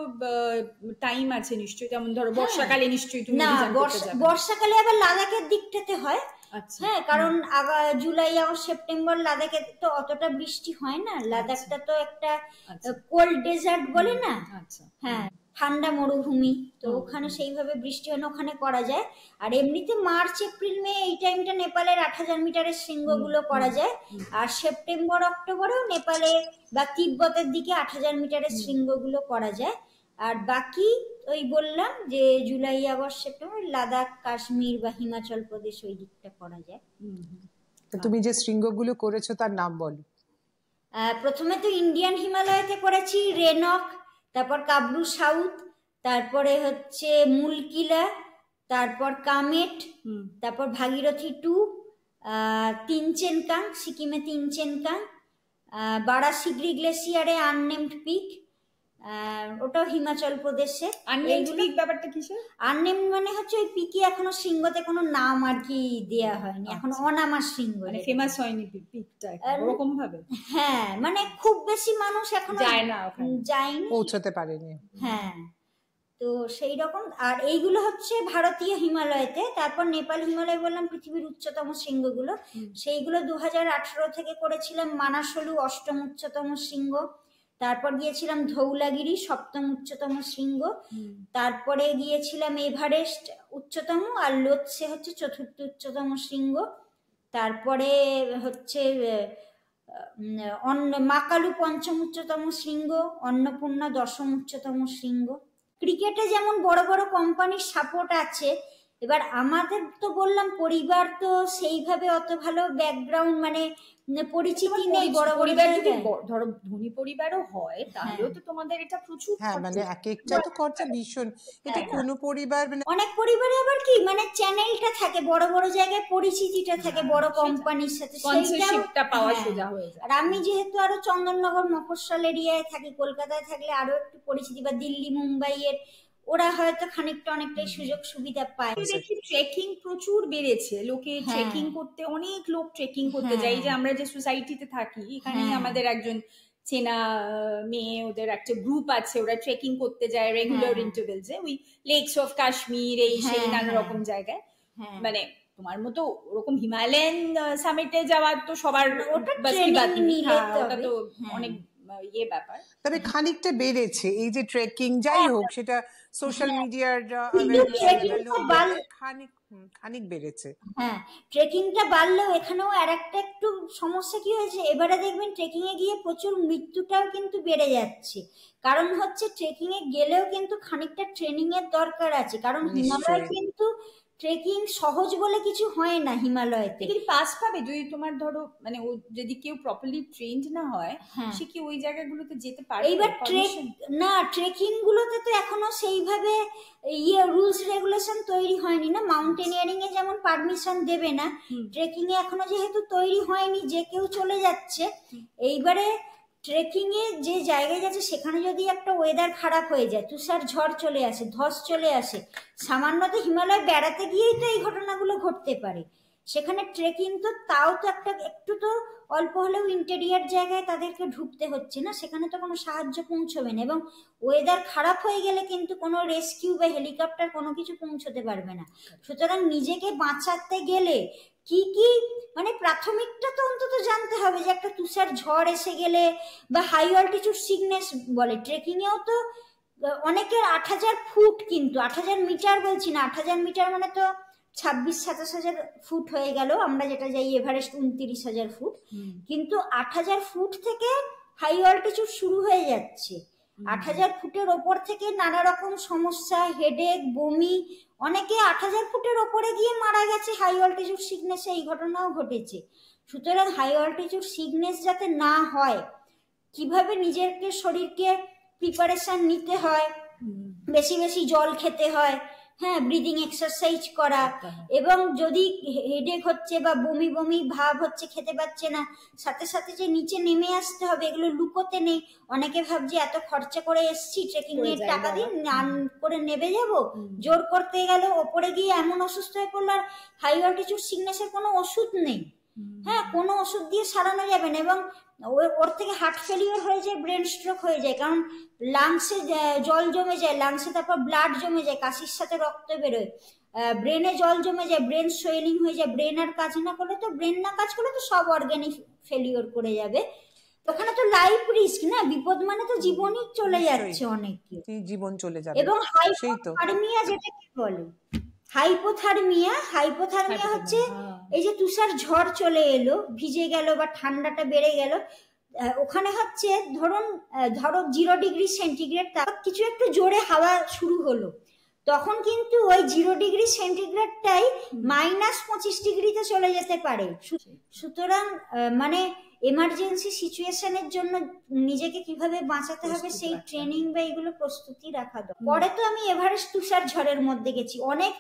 টাইম আছে নিশ্চয়ই, যেমন ধরো বর্ষাকালে নিশ্চয়ই তুমি অভিযান করতে যাবে। বর্ষাকালে আবার লাদাখের দিকটাতে হয়। হ্যাঁ, কারণ জুলাই আর সেপ্টেম্বর লাদাখে তো অতটা বৃষ্টি হয় না, লাদাখটা তো একটা কোল্ড ডেজার্ট বলে না। হ্যাঁ, ঠান্ডা মরুভূমি, তো ওখানে সেইভাবে বৃষ্টি হয় না, ওখানে করা যায়। আর এমনিতে মার্চ এপ্রিল মে এই টাইমটা নেপালের 8000 মিটারের শৃঙ্গগুলো করা যায়, আর সেপ্টেম্বর অক্টোবরেও নেপালে বা তিব্বতের দিকে 8000 মিটারের শৃঙ্গগুলো করা যায়। আর বাকি ওই বললাম যে July August September Ladakh Kashmir বা হিমাচল প্রদেশ ওই দিকটা করা যায়। তুমি যে শৃঙ্গগুলো করেছো তার নাম বলো। প্রথমে তো ইন্ডিয়ান হিমালয়তে করেছি রেনক, তারপর কাবরু সাউথ, তারপরে হচ্ছে মুলকিলা, তারপর কামেট, তারপর ভাগীরথী 2, তিনচেনকাং, সিকিমে তিনচেনকাং, বারাসিগড়ি গ্লেসিয়ারে আননেমড পিক, ওটাও হিমাচল প্রদেশে। ব্যাপারটা কিসের আননেমড মানে হচ্ছে ওই পিকে এখনো শৃঙ্গতে কোনো নাম আর কি দেয়া হয়নি, এখন অনামা শৃঙ্গ, মানে ফেমাস হয়নি পিকটা এরকম ভাবে। হ্যাঁ, মানে খুব বেশি মানুষ এখনো যায়নি, পৌঁছতে পারেনি। হ্যাঁ, তো সেই রকম। আর এইগুলো হচ্ছে ভারতীয় হিমালয়তে। তারপর নেপাল হিমালয় বললাম পৃথিবীর উচ্চতম শৃঙ্গগুলো, সেইগুলো 2018 থেকে করেছিলাম। মানাসলু 8ম উচ্চতম শৃঙ্গ, তারপর গিয়েছিলাম ধৌলাগিরি 7ম উচ্চতম শৃঙ্গ, তারপরে গিয়েছিলাম এভারেস্ট উচ্চতম, আর লোৎসে হচ্ছে 4র্থ উচ্চতম শৃঙ্গ, তারপরে হচ্ছে মাকালু 5ম উচ্চতম শৃঙ্গ, অন্নপূর্ণা 10ম উচ্চতম শৃঙ্গ। ক্রিকেটে যেমন বড় বড় কোম্পানির সাপোর্ট আছে, এবার আমাদের তো বললাম পরিবার তো সেইভাবে অত ভালো ব্যাকগ্রাউন্ড মানে পরিচিতি নেই। বড় পরিবার যদি ধরো ধনী পরিবারও হয় তাহলেও তো তোমাদের এটা প্রচুর, মানে এক একটা তো খরচা ভীষণ। এটা কোনো পরিবার মানে অনেক পরিবারে আবার কি মানে চ্যানেলটা থাকে, বড় বড় জায়গায় পরিচিতিটা থাকে বড় কোম্পানির সাথে, স্পন্সরশিপটা পাওয়া সোজা হয়ে যায়। আর আমি যেহেতু আরো চন্দননগর মফস্বল এরিয়ায় থাকি, কলকাতায় থাকলে আরো একটু পরিচিতি, বা দিল্লি মুম্বাইয়ের ওরা হয়তো খানিকটা অনেকটাই সুযোগ সুবিধা পায়। দেখি ট্রেকিং প্রচুর বেড়েছে, লোকে ট্রেকিং করতে, অনেক লোক ট্রেকিং করতে যায়। যে আমরা যে সোসাইটিতে থাকি এখানে আমাদের একজন চেনা মেয়ে, ওদের একটা গ্রুপ আছে, ওরা ট্রেকিং করতে যায় রেগুলার ইন্টারভেলসে, ওই লেকস অফ কাশ্মীর এই সেই নানা রকম জায়গায়। মানে তোমার মতো ওরকম হিমালয়ান সামিটে যাওয়ার তো সবার ওটা তো অনেক ইয়ে ব্যাপার। তবে খানিকটা বেড়েছে এই যে ট্রেকিং, যাই হোক সেটা সোশ্যাল মিডিয়ার খানিক বেড়েছে। হ্যাঁ, ট্রেকিংটা বাড়লেও এখানেও আর একটা একটু সমস্যা কি হয়েছে, এবারে দেখবেন ট্রেকিং এ গিয়ে প্রচুর মৃত্যুটাও কিন্তু বেড়ে যাচ্ছে। কারণ হচ্ছে ট্রেকিং এ গেলেও কিন্তু খানিকটা ট্রেনিং এর দরকার আছে, কারণ হিমালয় কিন্তু ট্রেকিং সহজ বলে কিছু হয় না হিমালয়তে। কিন্তু পাস পাবে যদি তোমার ধরো মানে ও যদি কেউ প্রপারলি ট্রেন্ড না হয়, হ্যাঁ, সে কি ওই জায়গাগুলোতে যেতে পারবে? এইবার না, ট্রেকিং গুলোতে তো এখনো সেইভাবে রুলস রেগুলেশন তৈরি হয়নি না। মাউন্টেনিয়ারিং এ যেমন পারমিশন দেবে না, ট্রেকিং এ এখনো যেহেতু তৈরি হয়নি যে কেউ চলে যাচ্ছে। এইবারে ট্রেকিং এ যে জায়গায় যাচ্ছে সেখানে যদি একটা ওয়েদার খারাপ হয়ে যায়, তুষার ঝড় চলে আসে, ধস চলে আসে, সামান্য তো হিমালয় বেড়াতে গিয়েই তো এই ঘটনাগুলো ঘটতে পারে। সেখানে ট্রেকিং তো তাও তো একটা একটু তো অল্প হলেও ইন্টেরিয়ার জায়গায় তাদেরকে ঢুকতে হচ্ছে না, সেখানে তো কোনো সাহায্য পৌঁছবে না। এবং ওয়েদার খারাপ হয়ে গেলে কিন্তু কোনো রেস্কিউ বা হেলিকপ্টার কোনো কিছু পৌঁছতে পারবে না। সুতরাং নিজেকে বাঁচাতে গেলে কি কি মানে প্রাথমিকটা তো অন্তত জানতে হবে যে একটা তুষার ঝড় এসে গেলে বা হাই অল্টিটিউড সিকনেস বলে ট্রেকিং এও তো অনেকের ৮,০০০ ফুট, কিন্তু ৮,০০০ মিটার বলছি না, ৮,০০০ মিটার মানে তো ২৬-২৭,০০০ ফুট হয়ে গেল, আমরা যেটা যাই এভারেস্ট ২৯,০০০ ফুট, কিন্তু ৮,০০০ ফুট থেকে হাই অল্টিটিউড শুরু হয়ে যাচ্ছে। ৮,০০০ ফুটের ওপর থেকে নানা রকম সমস্যা, হেডেক, বমি, অনেকে ৮,০০০ ফুটের ওপরে গিয়ে মারা গেছে হাই অল্টিটিউড সিকনেসে, এই ঘটনাও ঘটেছে। সুতরাং হাই অল্টিটিউড সিকনেস যাতে না হয়, কিভাবে নিজেকে শরীরকে প্রিপারেশন নিতে হয়, বেশি বেশি জল খেতে হয়, হ্যাঁ, ব্রিদিং এক্সারসাইজ করা, এবং যদি হেডেক হচ্ছে বা বমি বমি ভাব হচ্ছে, খেতে পাচ্ছে না, সাথে সাথে যে নিচে নেমে আসতে হবে, এগুলো লুকোতে নেই। অনেকে ভাবছে এত খরচা করে এসছি ট্রেকিং এর টাকা দিয়ে নান করে নেবে যাব, জোর করতে গেল ওপরে গিয়ে এমন অসুস্থ হয়ে পড়লো। আর হাই অল্টিটিউড সিকনেসের কোনো ওষুধ নেই, হ্যাঁ, কোনো ওষুধ দিয়ে সারানো যাবে না, এবং ওর থেকে হার্ট ফেলিওর হয়ে যায়, ব্রেন স্ট্রোক হয়ে যায়, কারণ লাংসে জল জমে যায়, লাংসে তারপর ব্লাড জমে যায়, কাশির সাথে রক্ত বেরোয়, ব্রেনে জল জমে যায়, ব্রেন সোয়েলিং হয়ে যায়, ব্রেন আর কাজ না করলে তো, ব্রেন না কাজ করলে তো সব অর্গানিক ফেলিওর করে যাবে। ওখানে তো লাইফ রিস্ক না, বিপদ মানে তো জীবনই চলে যাচ্ছে অনেকে, জীবন চলে যাবে। এবং হাইপোথার্মিয়া যেটাকে বলে, হাইপোথার্মিয়া হচ্ছে এই যে তুষার ঝড় চলে এলো, ভিজে গেল বা ঠান্ডাটা বেড়ে গেল, ওখানে হচ্ছে ধরো 0°C, তার কিছু একটু জোরে হাওয়া শুরু হলো, তখন কিন্তু ওই 0°C -25°তে চলে যেতে পারে। সুতরাং মানে এমার্জেন্সি সিচুয়েশনের জন্য নিজেকে কিভাবে বাঁচাতে হবে সেই ট্রেনিং বা এইগুলো প্রস্তুতি রাখা দরকার। পরে তো আমি এভারেস্ট তুষার ঝড়ের মধ্যে গেছি, অনেক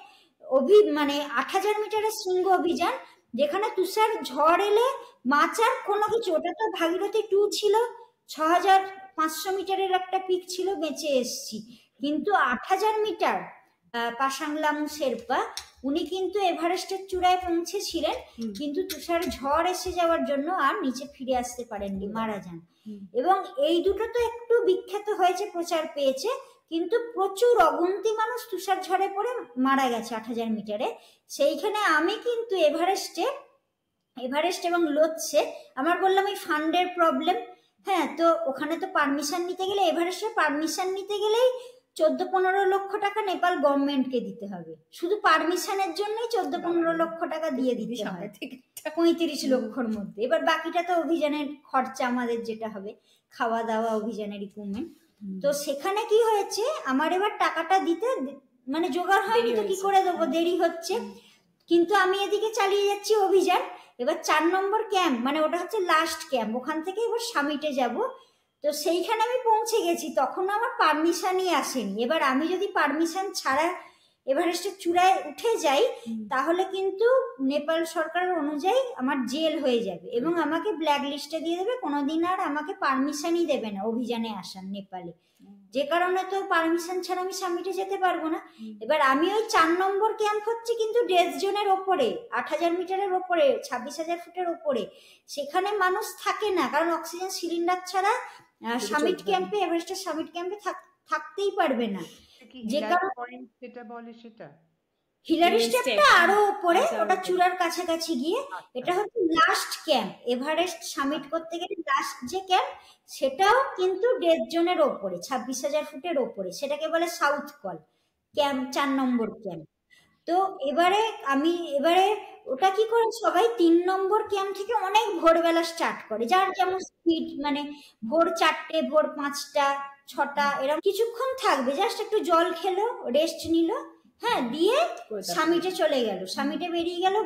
মানে ৮,০০০ মিটারের শৃঙ্গ অভিযান, যেখানে তুষার ঝড় এলে বাঁচার কোনো কিছু, ওটা তো ভাগীরথী 2 ছিল, ৬,৫০০ মিটারের একটা পিক ছিল, বেঁচে এসছি। কিন্তু ৮,০০০ মিটার পাসাংলামু শেরপা, উনি কিন্তু এভারেস্টের চূড়ায় পৌঁছেছিলেন, কিন্তু তুষার ঝড় এসে যাওয়ার জন্য আর নিচে ফিরে আসতে পারেননি, মারা যান। এবং এই দুটো তো একটু বিখ্যাত হয়েছে, প্রচার পেয়েছে, কিন্তু প্রচুর অগুন্তি মানুষ তুষার ঝড়ে পড়ে মারা গেছে ৮,০০০ মিটারে। সেইখানে আমি কিন্তু এভারেস্ট এবং লোৎসে, আমার বললাম এই ফান্ডের প্রবলেম, হ্যাঁ, তো ওখানে তো পারমিশন নিতে গেলে, এভারেস্টের পারমিশন নিতে গেলেই 14-15 লক্ষ টাকা নেপাল গভর্নমেন্টকে দিতে হবে, শুধু পারমিশনের জন্যই 14-15 লক্ষ টাকা দিয়ে দিতে হবে 35 লক্ষর মধ্যে। এবার বাকিটা তো অভিযানের খরচা, আমাদের যেটা হবে খাওয়া দাওয়া, অভিযানের ইকুইপমেন্ট। তো সেখানে কি হয়েছে, আমার এবার টাকাটা দিতে মানে জোগাড় হয়নি, তো কি করে দেবো, দেরি হচ্ছে, কিন্তু আমি এদিকে চালিয়ে যাচ্ছি অভিযান। এবার 4 নম্বর ক্যাম্প, মানে ওটা হচ্ছে লাস্ট ক্যাম্প, ওখান থেকে এবার সামিটে যাব। তো সেইখানে আমি পৌঁছে গেছি, তখন আমার পারমিশনই আসেনি। এবার আমি যদি পারমিশন ছাড়া এভারেস্টের চূড়ায় উঠে যাই, তাহলে কিন্তু নেপাল সরকারের অনুযায়ী আমার জেল হয়ে যাবে, এবং আমাকে ব্ল্যাক লিস্টে দিয়ে দেবে, কোনোদিন আর আমাকে পারমিশনই দেবে না অভিযানে আসার নেপালে, যে কারণে তো পারমিশন ছাড়া আমি সামিটে যেতে পারবো না। এবার আমি ওই 4 নম্বর ক্যাম্প হচ্ছে কিন্তু ডেথ জোনের ওপরে, 8,000 মিটারের ওপরে, 26,000 ফুটের ওপরে, সেখানে মানুষ থাকে না, কারণ অক্সিজেন সিলিন্ডার ছাড়া সামিট ক্যাম্পে, এভারেস্টের সামিট ক্যাম্পে থাকতেই পারবে না। যে কারণে সেটা বলে, সেটা হিলারি স্টেপটা আরো উপরে, ওটা চূড়ার কাছাকাছি গিয়ে, এটা হচ্ছে লাস্ট ক্যাম্প, এভারেস্ট সামিট করতে গেলে লাস্ট যে ক্যাম্প, সেটাও কিন্তু ডেথ জোনের ওপরে, 26,000 ফুটের ওপরে, সেটাকে বলে সাউথ কল ক্যাম্প, 4 নম্বর ক্যাম্প। তো এবারে ওটা কি করে, সবাই 3 নম্বর ক্যাম্প থেকে অনেক ভোরবেলা স্টার্ট করে, যার যেমন স্পিড, মানে ভোর 4টে, ভোর 5টা, 6টা, এরকম কিছুক্ষণ থাকবে, জাস্ট একটু জল খেলো, রেস্ট নিল, হ্যাঁ, দিয়ে সামিটে চলে গেল, সামিটে বেরিয়ে গেল,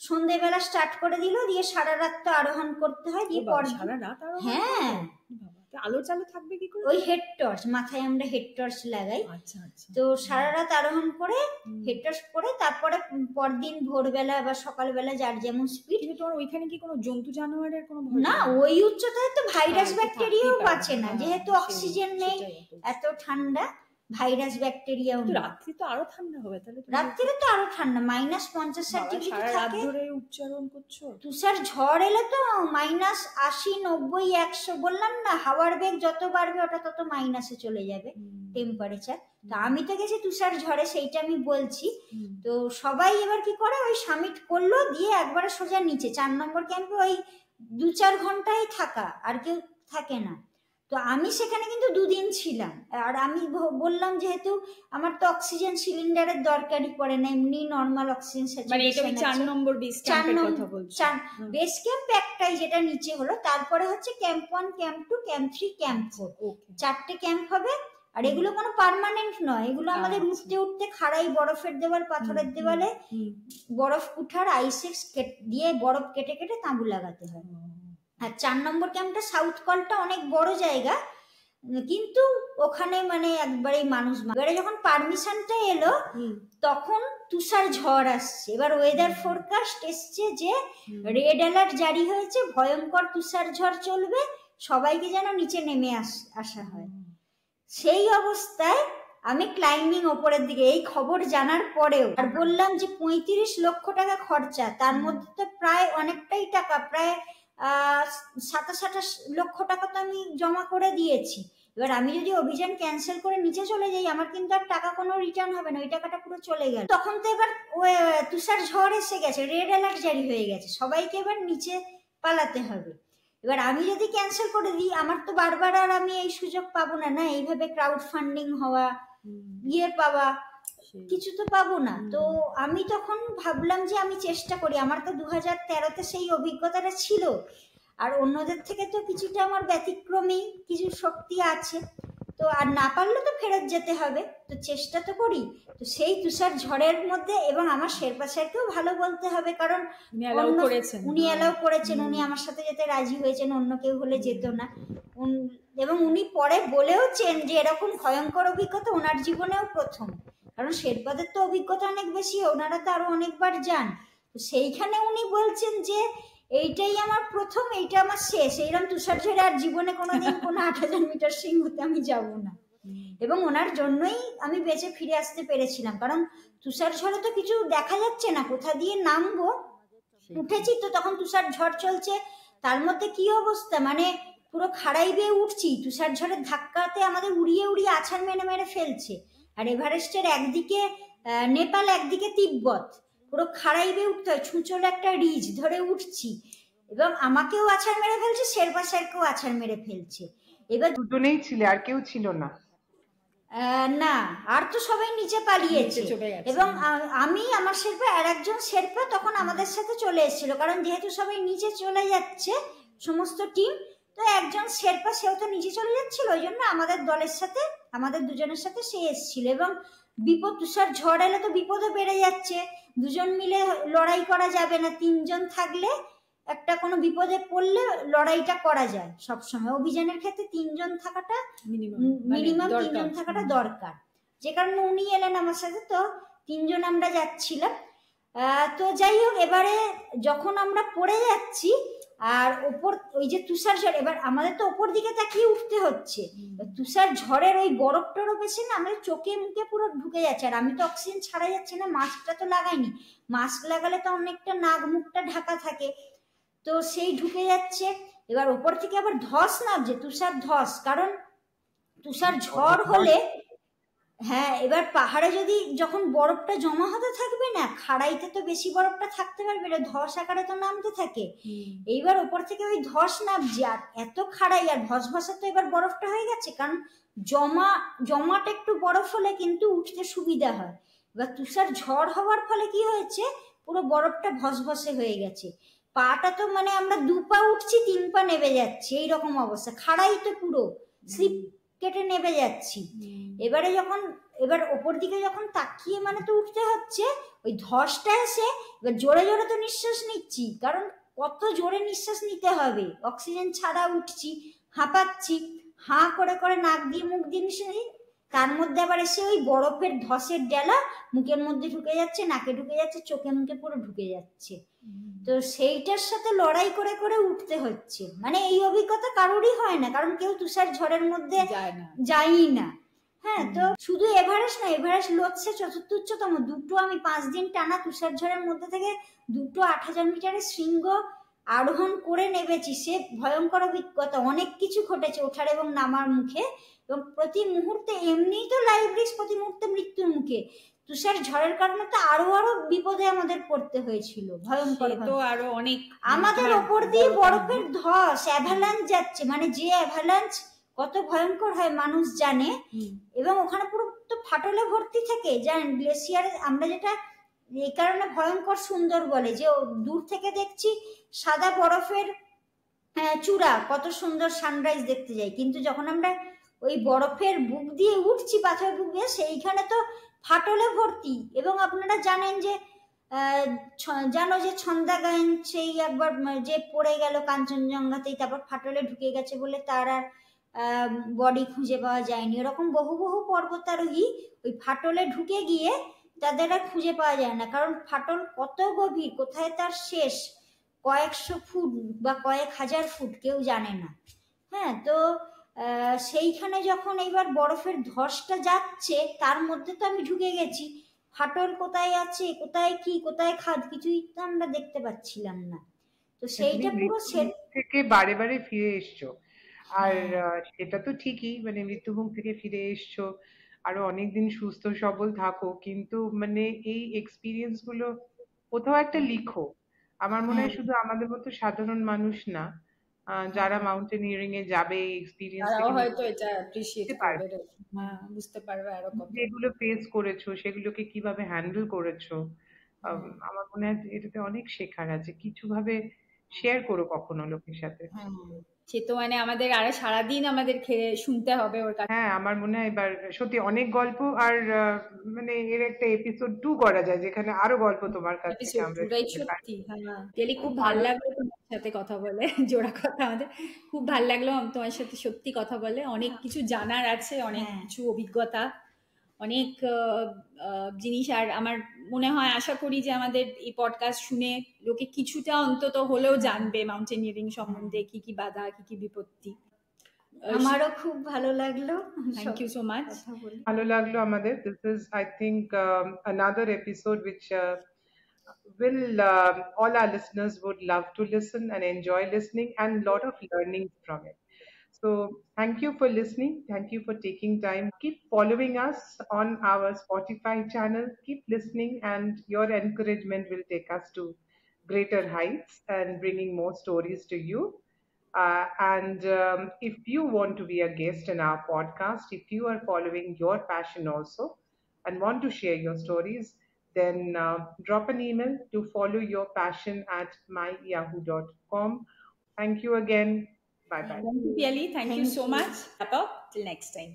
সন্ধেবেলা স্টার্ট করে দিল, দিয়ে সারা রাত তো আরোহণ করতে হয়, দিয়ে সারা রাত আরোহণ? হ্যাঁ, আলো চালু থাকবে কি করে? ওই হেড টর্চ, মাথায় আমরা হেড টর্চ লাগাই। আচ্ছা আচ্ছা। তো সারা রাত আরোহণ করে হেড টর্চ করে তারপরে পরদিন ভোরবেলা বা সকালবেলা যার যেমন স্পিড। কিন্তু তোমার ওইখানে কি কোনো জন্তু জানোয়ারের কোনো ভয় না, ওই উচ্চতায় তো ভাইরাস ব্যাকটেরিয়াও বাঁচে না, যেহেতু অক্সিজেন নেই, এত ঠান্ডা, ভাইরাস ব্যাকটেরিয়াও নেই। রাত্রি তো আরো ঠান্ডা হবে তাহলে? রাত্রিরে তো আরো ঠান্ডা, -50-60 ডিগ্রি থাকে। উচ্চারণ করছো? তুষার ঝড় এলে তো -80, 90, 100, বললাম না, হাওয়ার বেগ যত বাড়বে ওটা তত মাইনাসে চলে যাবে টেম্পারেচার। তো আমি তো গেছি তুষার ঝড়ে, সেইটা আমি বলছি। তো সবাই এবার কি করে, ওই সামিট করলো, দিয়ে একবারে সোজা নিচে 4 নম্বর ক্যাম্পে ওই 2-4 ঘন্টাই থাকা, আর কেউ থাকে না। তো আমি সেখানে কিন্তু 2 দিন ছিলাম, আর আমি বললাম যেহেতু আমার তো অক্সিজেন সিলিন্ডারের দরকারই পড়ে না, এমনি নর্মাল অক্সিজেন স্যাচুরেশন। 4 নম্বর বেস ক্যাম্পের কথা বলছো? বেস ক্যাম্প একটাই, যেটা নিচে হলো, তারপরে হচ্ছে ক্যাম্প 1, ক্যাম্প 2, ক্যাম্প 3, ক্যাম্প 4, 4টে ক্যাম্প হবে। আর এগুলো কোনো পার্মানেন্ট নয়, এগুলো আমাদের উঠতে উঠতে খাড়াই বরফের দেওয়াল, পাথরের দেওয়ালে বরফ কুঠার আইসেক্স দিয়ে বরফ কেটে কেটে তাঁবু লাগাতে হয়। আর 4 নম্বর ক্যাম্পটা সাউথ কলটা অনেক বড় জায়গা, কিন্তু ওখানে মানে একবারেই মানুষ। এবারে যখন পারমিশনটা এলো তখন তুষার ঝড় আসছে। এবার ওয়েদার ফোরকাস্ট এসছে যে রেড অ্যালার্ট জারি হয়েছে, ভয়ঙ্কর তুষার ঝড় চলবে, সবাইকে যেন নিচে নেমে আসা হয়। সেই অবস্থায় আমি ক্লাইম্বিং ওপরের দিকে, এই খবর জানার পরেও, আর বললাম যে 35 লক্ষ টাকা খরচা, তার মধ্যে তো প্রায় অনেকটাই টাকা, প্রায় 27-28 লক্ষ টাকা তো আমি জমা করে দিয়েছি। এবার আমি যদি অভিযান ক্যান্সেল করে নিচে চলে যাই, আমার কিন্তু আর টাকা কোনো রিটার্ন হবে না, ওই টাকাটা পুরো চলে গেল। তখন তো এবার তুষার ঝড় এসে গেছে, রেড অ্যালার্ট জারি হয়ে গেছে, সবাইকে এবার নিচে পালাতে হবে। এবার আমি যদি ক্যান্সেল করে দিই, আমার তো বারবার আর আমি এই সুযোগ পাবো না, না এইভাবে ক্রাউড ফান্ডিং হওয়া, পাওয়া, কিছু তো পাবো না। তো আমি তখন ভাবলাম যে আমি চেষ্টা করি, আমার তো 2013-তে সেই অভিজ্ঞতাটা ছিল, আর অন্যদের থেকে তো কিছুটা আমার ব্যতিক্রমী কিছু শক্তি আছে, তো আর না পারলে তো ফেরত যেতে হবে, তো চেষ্টা তো করি। তো সেই তুষার ঝড়ের মধ্যে, এবং আমার শেরপা স্যারকেও ভালো বলতে হবে, কারণ উনি অ্যালাউ করেছেন, উনি আমার সাথে যেতে রাজি হয়েছেন, অন্য কেউ হলে যেত না। এবং উনি পরে বলেওছেন যে এরকম ভয়ঙ্কর অভিজ্ঞতা ওনার জীবনেও প্রথম, কারণ শেরপাদের তো অভিজ্ঞতা অনেক বেশি, ওনারা তো আরো অনেকবার যান। তো সেইখানে উনি বলছেন যে এইটাই আমার প্রথম, এইটা আমার শেষ, এইরকম তুষার ঝড়ে আর জীবনে কোনোদিন কোনো 8000 মিটার শৃঙ্গতে আমি যাব না। এবং ওনার জন্যই আমি বেঁচে ফিরে আসতে পেরেছিলাম, কারণ তুষার ঝড়ে তো কিছু দেখা যাচ্ছে না, কোথা দিয়ে নামবো। উঠেছি তো তখন তুষার ঝড় চলছে, তার মধ্যে কি অবস্থা, মানে পুরো খাড়াই বেয়ে উঠছি, তুষার ঝড়ের ধাক্কাতে আমাদের উড়িয়ে উড়িয়ে আছাড় মেরে মেরে ফেলছে। আর এভারেস্টের একদিকে নেপাল, একদিকে তিব্বত, পুরো খাড়াই বেয়ে উঠতে হয়, ছুঁচল একটা রিজ ধরে উঠছি, এবং আমাকেও আছাড় মেরে ফেলছে, শেরপা স্যারকেও আছাড় মেরে ফেলছে। এবার দুজনেই ছিলে, আর কেউ ছিল না? না, আর তো সবাই নিচে পালিয়েছে। এবং আমি, আমার শেরপা আর একজন শেরপা তখন আমাদের সাথে চলে এসেছিল, কারণ যেহেতু সবাই নিচে চলে যাচ্ছে সমস্ত টিম, তো একজন শেরপা সেও তো নিচে চলে যাচ্ছিল, ওই জন্য আমাদের দলের সাথে, আমাদের দুজনের সাথে সে এসেছিল। এবং বিপদ, তুষার ঝড় এলে তো বিপদও বেড়ে যাচ্ছে, দুজন মিলে লড়াই করা যাবে না, 3 জন থাকলে একটা কোনো বিপদে পড়লে লড়াইটা করা যায় সবসময়। অভিযানের ক্ষেত্রে 3 জন থাকাটা মিনিমাম 3 জন থাকাটা দরকার, যে কারণে উনি এলেন আমার সাথে, তো 3 জন আমরা যাচ্ছিলাম। তো যাই হোক, এবারে যখন আমরা পড়ে যাচ্ছি, আর ওপর ওই যে তুষার ঝড়, এবার আমাদের তো ওপর দিকে তাকিয়ে উঠতে হচ্ছে, তুষার ঝড়ের ওই বরফ টরফ এসে না আমাদের চোখে মুখে পুরো ঢুকে যাচ্ছে, আর আমি তো অক্সিজেন ছাড়া যাচ্ছে না, মাস্কটা তো লাগাইনি, মাস্ক লাগালে তো অনেকটা নাক মুখটা ঢাকা থাকে, তো সেই ঢুকে যাচ্ছে। এবার ওপর থেকে আবার ধস নামছে, তুষার ধস, কারণ তুষার ঝড় হলে, হ্যাঁ, এবার পাহাড়ে যদি যখন বরফটা জমা হতে থাকবে না, খাড়াইতে তো বেশি বরফটা থাকতে পারবে না, ধস আকারে তো নামতে থাকে। এইবার ওপর থেকে ওই ধস নামছে, আর এত খাড়াই, আর ভসভসা তো এবার বরফটা হয়ে গেছে, কারণ জমাট একটু বরফ হলে কিন্তু উঠতে সুবিধা হয়, এবার তুষার ঝড় হওয়ার ফলে কি হয়েছে, পুরো বরফটা ভসভসে হয়ে গেছে। পাটা তো মানে আমরা 2 পা উঠছি 3 পা নেমে যাচ্ছি, এইরকম অবস্থা, খাড়াই তো পুরো, স্লিপ কেটে নেমে যাচ্ছি। এবার ওপর দিকে যখন তাকিয়ে মানে তো উঠতে হচ্ছে, ওই ধসটা এসে এবার জোরে জোরে তো নিঃশ্বাস নিচ্ছি, কারণ কত জোরে নিঃশ্বাস নিতে হবে, অক্সিজেন ছাড়া উঠছি, হাঁপাচ্ছি, হাঁ করে করে নাক দিয়ে মুখ দিয়ে নিঃশ্বাস নিই, তার মধ্যে আবার এসে ওই বরফের ধসের ডেলা মুখের মধ্যে ঢুকে যাচ্ছে, নাকে ঢুকে যাচ্ছে, চোখে মুখে পুরো ঢুকে যাচ্ছে। তো সেইটার সাথে লড়াই করে করে উঠতে হচ্ছে। মানে এই অভিজ্ঞতা কারোরই হয় না, কারণ কেউ তুষার ঝড়ের মধ্যে যাই না। হ্যাঁ, তো শুধু এভারেস্ট না, এভারেস্ট লড়ছে চতুর্থ উচ্চতম, দুটো আমি 5 দিন টানা তুষার ঝড়ের মধ্যে থেকে দুটো 8000 মিটারের শৃঙ্গ আরোহণ করে নেমেছি। সে ভয়ঙ্কর অভিজ্ঞতা, অনেক কিছু ঘটেছে ওঠার এবং নামার মুখে, এবং প্রতি মুহূর্তে এমনিই তো লাইফ রিস্ক, প্রতি মুহূর্তে মৃত্যুর মুখে, তুষার ঝড়ের কারণে তো আরো বিপদে আমাদের পড়তে হয়েছিল, ভয়ঙ্কর। তো আরো অনেক আমাদের ওপর দিয়ে বরফের ধস, অ্যাভালাঞ্চ যাচ্ছে, মানে যে অ্যাভালাঞ্চ কত ভয়ঙ্কর হয় মানুষ জানে। এবং ওখানে পুরো তো ফাটলে ভর্তি থাকে, জানেন গ্লেসিয়ারে, আমরা যেটা এই কারণে ভয়ঙ্কর সুন্দর বলে, যে দূর থেকে দেখছি সাদা বরফের চূড়া, কত সুন্দর সানরাইজ দেখতে যাই, কিন্তু যখন আমরা ওই বরফের বুক দিয়ে উঠছি, পাথরের বুক দিয়ে, সেইখানে তো ফাটলে ভর্তি। এবং আপনারা জানেন যে জানো যে ছন্দা গায়েন সেই একবার যে পড়ে গেল কাঞ্চনজঙ্ঘাতেই, তারপর ফাটলে ঢুকে গেছে বলে তার আর বডি খুঁজে পাওয়া যায়নি। এরকম বহু বহু পর্বতারোহী ওই ফাটলে ঢুকে গিয়ে তাদের আর খুঁজে পাওয়া যায় না, কারণ ফাটল কত গভীর, কোথায় তার শেষ, কয়েকশো ফুট বা কয়েক হাজার ফুট, কেউ জানে না। হ্যাঁ, তো সেইখানে যখন এইবার বরফের ধসটা যাচ্ছে, তার মধ্যে তো আমি ঢুকে গেছি, ফাটল কোথায় আছে, কোথায় কি, কোথায় খাদ, কিছুই তো আমরা দেখতে পাচ্ছিলাম না। তো সেইটা পুরো থেকে বারে বারে ফিরে এসছো, আর সেটা তো ঠিকই, মানে মৃত্যুমুখ থেকে ফিরে এসছো, আরো অনেকদিন সুস্থ সবল থাকো, কিন্তু মানে এই এক্সপিরিয়েন্স গুলো কোথাও একটা লিখো। আমার মনে হয় শুধু আমাদের মতো সাধারণ মানুষ না, যারা মাউন্টেনিয়ারিং এ যাবে এক্সপিরিয়েন্স থেকে হয়তো এটা অ্যাপ্রিশিয়েট করবে, বুঝতে পারবে আরো কত যেগুলো ফেস করেছো, সেগুলোকে কিভাবে হ্যান্ডেল করেছো। আমার মনে হয় এটাতে অনেক শেখার আছে, কিছু ভাবে শেয়ার করো কখনো লোকের সাথে। সে তো মানে আমাদের আরো সারাদিন আমাদের শুনতে হবে ওর কাছে। হ্যাঁ, আমার মনে হয় এবার সত্যি অনেক গল্প, আর মানে এর একটা এপিসোড 2 করা যায়, যেখানে আরো গল্প তোমার কাছ থেকে আমরা শুনতে পারি। সত্যি হ্যাঁ, খুব ভালো লাগলো তোমার সাথে কথা বলে, জোড়া কথা আমাদের খুব ভালো লাগলো তোমার সাথে সত্যি কথা বলে, অনেক কিছু জানার আছে, অনেক কিছু অভিজ্ঞতা, অনেক জিনিস। আর আমার মনে হয়, আশা করি যে আমাদের এই পডকাস্ট শুনে লোকে কিছুটা অন্তত হলেও জানবে মাউন্টেনিয়ারিং সম্বন্ধে, কি কি বাধা, কি কি বিপত্তি। আমারও খুব ভালো লাগলো, থ্যাংক ইউ সো মাচ। ভালো লাগলো আমাদের। This is, I think, another episode which will all our listeners would love to listen and enjoy listening, and lot of learning from it. So thank you for listening. Thank you for taking time. Keep following us on our Spotify channel. Keep listening, and your encouragement will take us to greater heights and bringing more stories to you. And if you want to be a guest in our podcast, if you are following your passion also and want to share your stories, then drop an email to followyourpassion@myyahoo.com. Thank you again. Bye bye. Thank you, Piali. Thank you so much. Till next time.